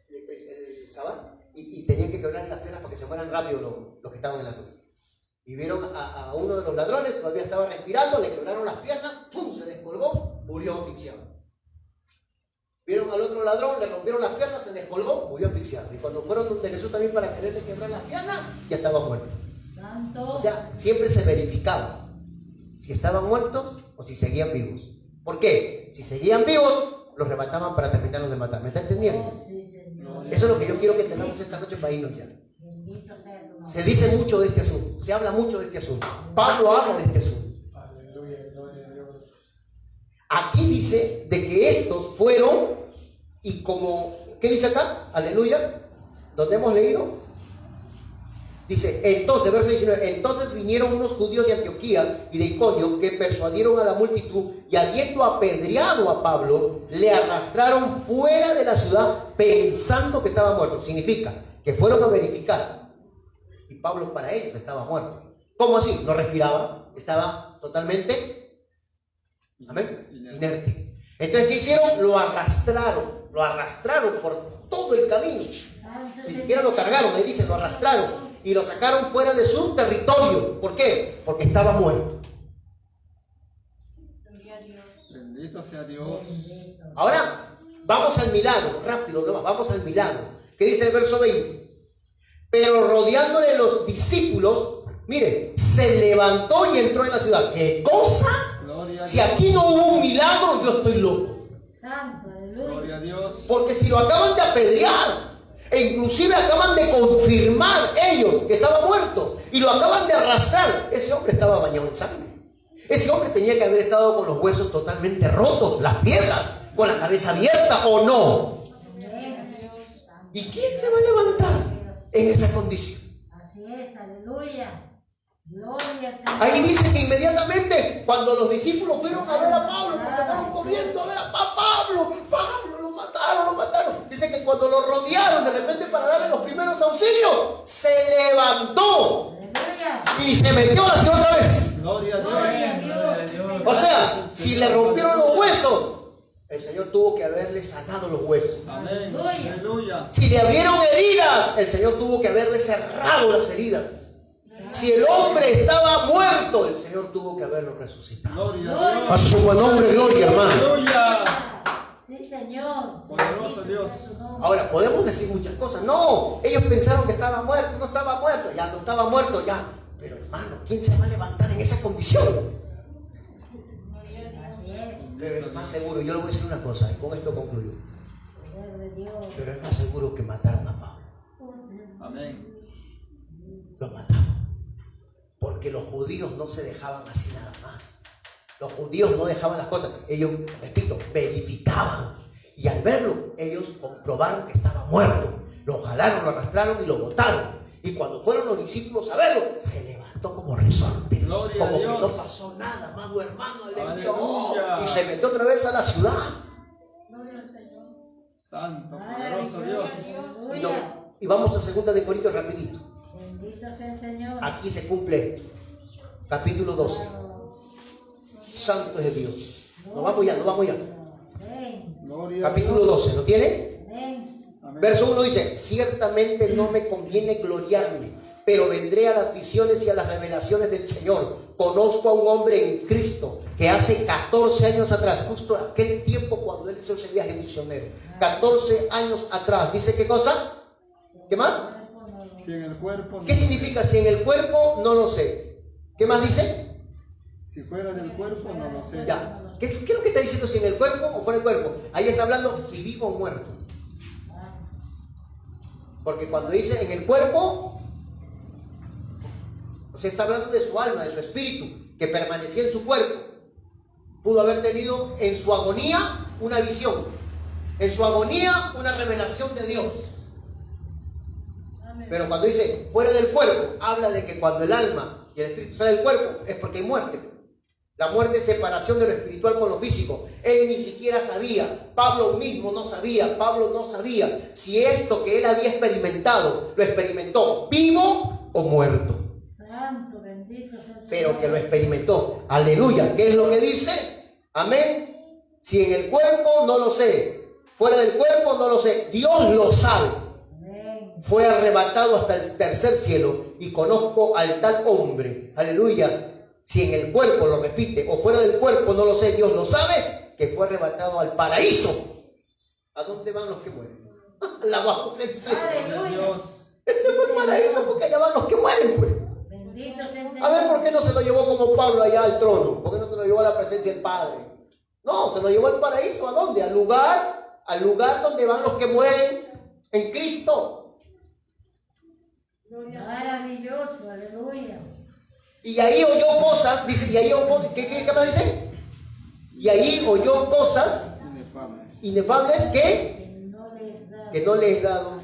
el sábado, y tenían que quebrar las piernas para que se mueran rápido los que estaban en la cruz. Y vieron a uno de los ladrones, todavía estaba respirando, le quebraron las piernas, ¡pum!, se descolgó, murió asfixiado. Vieron al otro ladrón, le rompieron las piernas, se descolgó, murió asfixiado. Y cuando fueron donde Jesús también para quererle quebrar las piernas, ya estaba muerto. Santo. O sea, siempre se verificaba si estaban muertos o si seguían vivos. ¿Por qué? Si seguían vivos, los remataban para terminarlos de matar. ¿Me está entendiendo? Oh, sí, Señor. Eso es lo que yo quiero que entendamos esta noche para irnos ya. Bendito sea tu nombre. Se dice mucho de este asunto, se habla mucho de este asunto. Pablo habla de este asunto. Aleluya, gloria a Dios. Aquí dice de que estos fueron y como, ¿qué dice acá? Aleluya, donde hemos leído. Dice, entonces, verso 19, entonces vinieron unos judíos de Antioquía y de Iconio que persuadieron a la multitud y habiendo apedreado a Pablo, le arrastraron fuera de la ciudad pensando que estaba muerto. Significa que fueron a verificar y Pablo para ellos estaba muerto. ¿Cómo así? No respiraba, estaba totalmente, amén, inerte. Entonces, ¿qué hicieron? Lo arrastraron por todo el camino. Santo Ni es siquiera el lo cargaron, ahí dice, lo arrastraron y lo sacaron fuera de su territorio. ¿Por qué? Porque estaba muerto. Gloria a Dios. Bendito sea Dios. Bendito. Ahora, vamos al milagro, rápido, vamos al milagro. ¿Qué dice el verso 20? Pero rodeándole los discípulos, mire, se levantó y entró en la ciudad. ¿Qué cosa? Gloria a Si Dios. aquí no hubo un milagro, yo estoy loco. Santo, Gloria aleluya. a Dios. Porque si lo acaban de apedrear, e inclusive acaban de confirmar ellos que estaba muerto, y lo acaban de arrastrar, ese hombre estaba bañado en sangre. Ese hombre tenía que haber estado con los huesos totalmente rotos, las piedras, con la cabeza abierta, ¿o no? Amén. ¿Y quién se va a levantar en esa condición? Así es, aleluya. Gloria al Señor. Ahí dice que inmediatamente cuando los discípulos fueron a ver a Pablo, porque fueron corriendo a ver a Pablo, lo mataron. Dice que cuando lo rodearon de repente para darle los primeros auxilios, se levantó Aleluya. y se metió a la ciudad otra vez. Gloria a Dios. Gloria a Gloria a Dios. Dios. O sea, si le rompieron los huesos, el Señor tuvo que haberle sanado los huesos. Amén. Aleluya. Aleluya. Si le abrieron heridas, el Señor tuvo que haberle cerrado las heridas. Si el hombre estaba muerto, el Señor tuvo que haberlo resucitado. Gloria a Dios. A su buen nombre, gloria, hermano. Aleluya. Sí, Señor. Poderoso Bendito Dios. sea tu nombre. Ahora, podemos decir muchas cosas. No, ellos pensaron que estaba muerto, no estaba muerto, ya no estaba muerto, ya. Pero hermano, ¿quién se va a levantar en esa condición? Así es. Pero es más seguro, yo le voy a decir una cosa, y con esto concluyo. Poder de Dios. Pero es más seguro que mataron a Pablo. Amén. Lo mataron. Porque los judíos no se dejaban así nada más. Los judíos no dejaban las cosas. Ellos, repito, verificaban. Y al verlo, ellos comprobaron que estaba muerto. Lo jalaron, lo arrastraron y lo botaron. Y cuando fueron los discípulos a verlo, se levantó como resorte. Gloria a Como que Dios. no pasó nada, amado hermano. Aleluya. Y se metió otra vez a la ciudad. Gloria al Señor. Santo, Ay, poderoso gloria Dios. a Y, Dios. y vamos a 2 de Corintios rapidito. Bendito sea el Señor. Aquí se cumple capítulo 12. Santo es Dios. Nos vamos ya. Amén. Gloria a Capítulo Dios. 12, ¿lo tiene? Amén. Amén. Verso 1 dice, ciertamente no me conviene gloriarme, pero vendré a las visiones y a las revelaciones del Señor. Conozco a un hombre en Cristo que hace 14 años atrás, justo aquel tiempo cuando él hizo ese viaje misionero, 14 años atrás, dice ¿qué cosa? ¿Qué más? Si en el cuerpo. no ¿Qué sé. significa si en el cuerpo? No lo sé. ¿Qué más dice? Si fuera del cuerpo, no lo sé. Ya. ¿Qué es lo que está diciendo si en el cuerpo o fuera del cuerpo? Ahí está hablando si vivo o muerto. Porque cuando dice en el cuerpo, o sea, está hablando de su alma, de su espíritu, que permanecía en su cuerpo. Pudo haber tenido en su agonía una visión, en su agonía una revelación de Dios. Pero cuando dice fuera del cuerpo, habla de que cuando el alma y el espíritu sale del cuerpo es porque hay muerte. La muerte es separación de lo espiritual con lo físico. Él ni siquiera sabía, Pablo mismo no sabía, si esto que él había experimentado, lo experimentó vivo o muerto. Santo, bendito sea el Señor. Pero que lo experimentó. Aleluya. ¿Qué es lo que dice? Amén. Si en el cuerpo no lo sé, fuera del cuerpo no lo sé, Dios lo sabe. Amén. fue arrebatado hasta el tercer cielo, y conozco al tal hombre, aleluya, si en el cuerpo, lo repite, o fuera del cuerpo, no lo sé, Dios lo sabe, que fue arrebatado al paraíso. ¿A dónde van los que mueren? Alabamos el Señor. Aleluya. Él se fue al paraíso porque allá van los que mueren, pues. Bendito sea el Señor. A ver, ¿por qué no se lo llevó como Pablo allá al trono? ¿Por qué no se lo llevó a la presencia del Padre? No, se lo llevó al paraíso. ¿A dónde? Al lugar donde van los que mueren en Cristo. Maravilloso, aleluya. Y ahí oyó cosas, dice, y ahí oyó, ¿qué más dice? Y ahí oyó cosas inefables que no le es dado.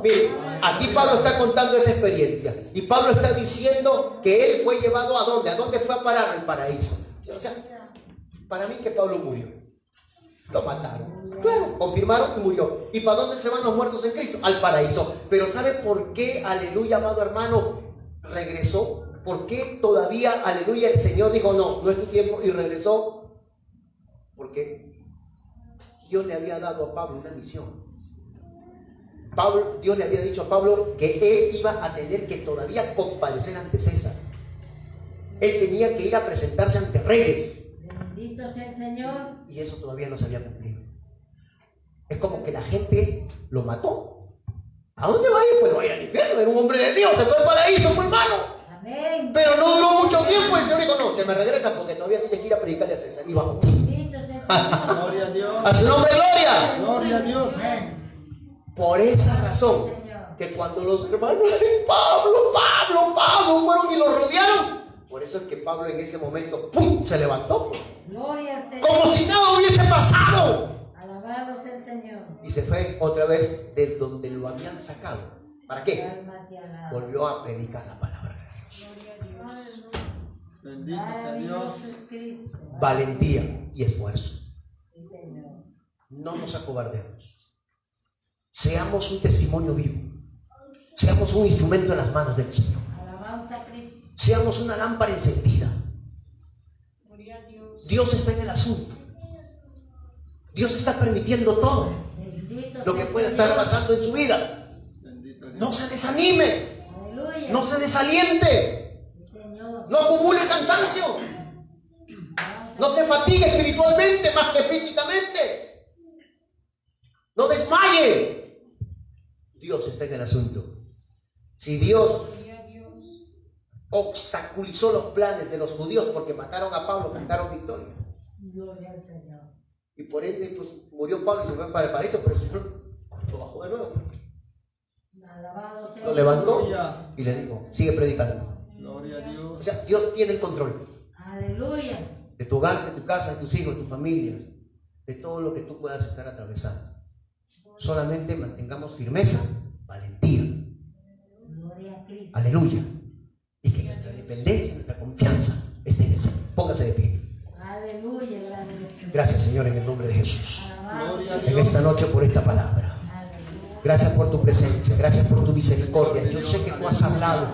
Mire, aquí Pablo está contando esa experiencia. Y Pablo está diciendo que él fue llevado ¿a dónde? ¿A dónde fue a parar? Al paraíso. O sea, para mí que Pablo murió. Lo mataron. Claro, confirmaron que murió. ¿Y para dónde se van los muertos en Cristo? Al paraíso. Pero ¿sabe por qué, aleluya, amado hermano, regresó? ¿Por qué todavía, aleluya, el Señor dijo, no, no es tu tiempo, y regresó? Porque Dios le había dado a Pablo una misión. Dios le había dicho a Pablo que él iba a tener que todavía comparecer ante César. Él tenía que ir a presentarse ante reyes. Bendito sea el Señor. Y eso todavía no se había cumplido. Es como que la gente lo mató. ¿A dónde va a ir? Pues vaya al infierno. Era un hombre de Dios, se fue al paraíso, fue hermano. Amén. Pero no duró mucho tiempo. El Señor dijo, no, te me regresas porque todavía tienes que ir a predicarle a César. Y vamos. Bendito sea el Señor. Gloria a Dios. A su nombre, gloria. Gloria a Dios. Por esa razón, que cuando los hermanos de Pablo fueron y lo rodearon, por eso es que Pablo en ese momento, ¡pum!, se levantó. Gloria al Señor. Como si nada hubiese pasado. Alabado sea el Señor. Y se fue otra vez de donde lo habían sacado. ¿Para qué? Alma te alaba. Volvió a predicar la palabra de Dios. Bendito sea Dios. Maravilloso es Cristo. Valentía y esfuerzo. Sí, Señor. No nos acobardemos. Seamos un testimonio vivo. Seamos un instrumento en las manos del Señor. Alabanza a Cristo. Seamos una lámpara encendida. Dios está en el asunto. Dios está permitiendo todo Bendito lo que sea pueda el estar Señor. pasando en su vida. Bendito Dios. No se desanime. Aleluya. No se desaliente. Sí, Señor. No acumule cansancio. No se fatigue espiritualmente más que físicamente. No desmaye. Dios está en el asunto. Si Dios obstaculizó los planes de los judíos porque mataron a Pablo, cantaron victoria. Gloria al Señor. Y por ende, pues murió Pablo y se fue para el paraíso, pero el Señor lo bajó de nuevo. Alabado sea Lo el levantó Aleluya. y le dijo, sigue predicando. Gloria a Dios. O sea, Dios tiene el control Aleluya. de tu hogar, de tu casa, de tus hijos, de tu familia, de todo lo que tú puedas estar atravesando. Solamente mantengamos firmeza, valentía. Gloria a Cristo. Aleluya. Y que nuestra dependencia, nuestra confianza esté en el Señor. Póngase de pie. Aleluya. Gracias. Gracias, Señor, en el nombre de Jesús. Gloria a En Dios. esta noche por esta palabra. Aleluya. Gracias por tu presencia, gracias por tu misericordia. Yo sé que tú has hablado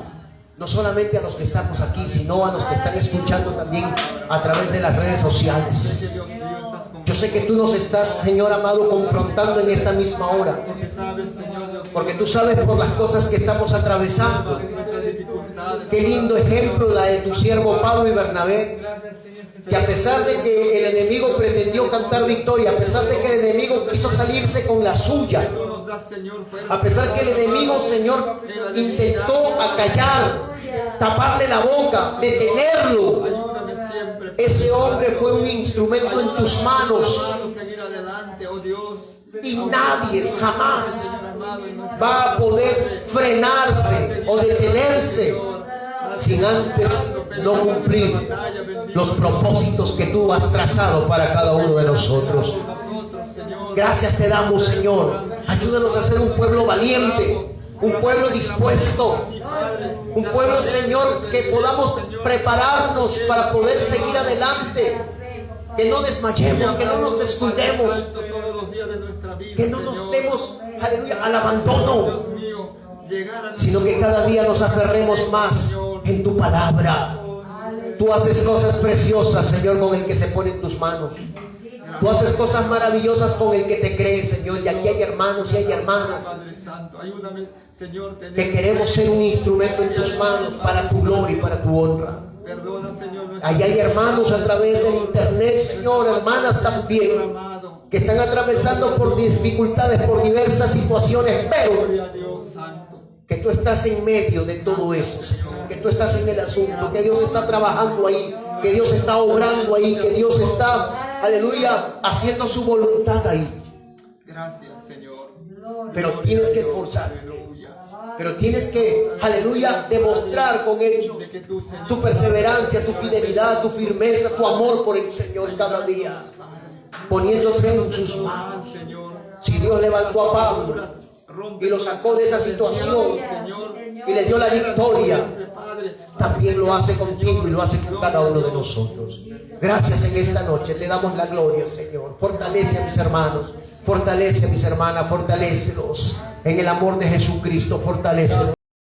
no solamente a los que estamos aquí, sino a los que están escuchando también a través de las redes Sé que sociales. Dios mío estás con Yo sé que tú nos estás, Señor amado, confrontando en esta misma hora, porque sabes, Señor Dios mío, porque tú sabes por las cosas que estamos atravesando. nuestras dificultades. Qué lindo ejemplo la de tu siervo Pablo y Bernabé, que a pesar de que el enemigo pretendió cantar victoria, a pesar de que el enemigo quiso salirse con la suya, Tú nos das, Señor, fuerza. a pesar que el enemigo, Señor, intentó acallar, taparle la boca, detenerlo, Ayúdame siempre. ese hombre fue un instrumento en tus manos Amado, seguir adelante, oh Dios. y nadie jamás va a poder frenarse o detenerse sin antes no cumplir los propósitos que tú has trazado para cada uno de nosotros. Gracias te damos, Señor. Ayúdanos a ser un pueblo valiente, un pueblo dispuesto, un pueblo, Señor, que podamos prepararnos para poder seguir adelante, que no desmayemos, que no nos descuidemos, que no nos demos, aleluya, al abandono, sino que cada día nos aferremos más en tu palabra. Tú haces cosas preciosas, Señor, con el que se pone en tus manos. Tú haces cosas maravillosas con el que te cree, Señor. Y aquí hay hermanos y hay hermanas Padre Santo, ayúdame, Señor, que queremos ser un instrumento en tus manos para tu gloria y para tu honra. Perdona, Señor, Allá hay hermanos a través del internet, Señor, hermanas también, amado. que están atravesando por dificultades, por diversas situaciones, pero Gloria a Dios Santo. que tú estás en medio de todo eso, Señor, que tú estás en el asunto, que Dios está trabajando ahí, que Dios está obrando ahí, que Dios está, aleluya, haciendo su voluntad ahí. Gracias, Señor. Pero tienes que esforzarte, Aleluya. pero tienes que, aleluya, demostrar con hechos De que tú, Señor, tu perseverancia, tu fidelidad, tu firmeza, tu amor por el Señor cada día, poniéndose en sus manos. Señor, Si Dios levantó a Pablo y lo sacó de esa situación Señor, y le dio la victoria, Padre, también lo hace contigo y lo hace con cada uno de nosotros. Gracias en esta noche, te damos la gloria, Señor. Fortalece a mis hermanos, fortalece a mis hermanas, fortalécelos en el amor de Jesucristo, fortalécelos.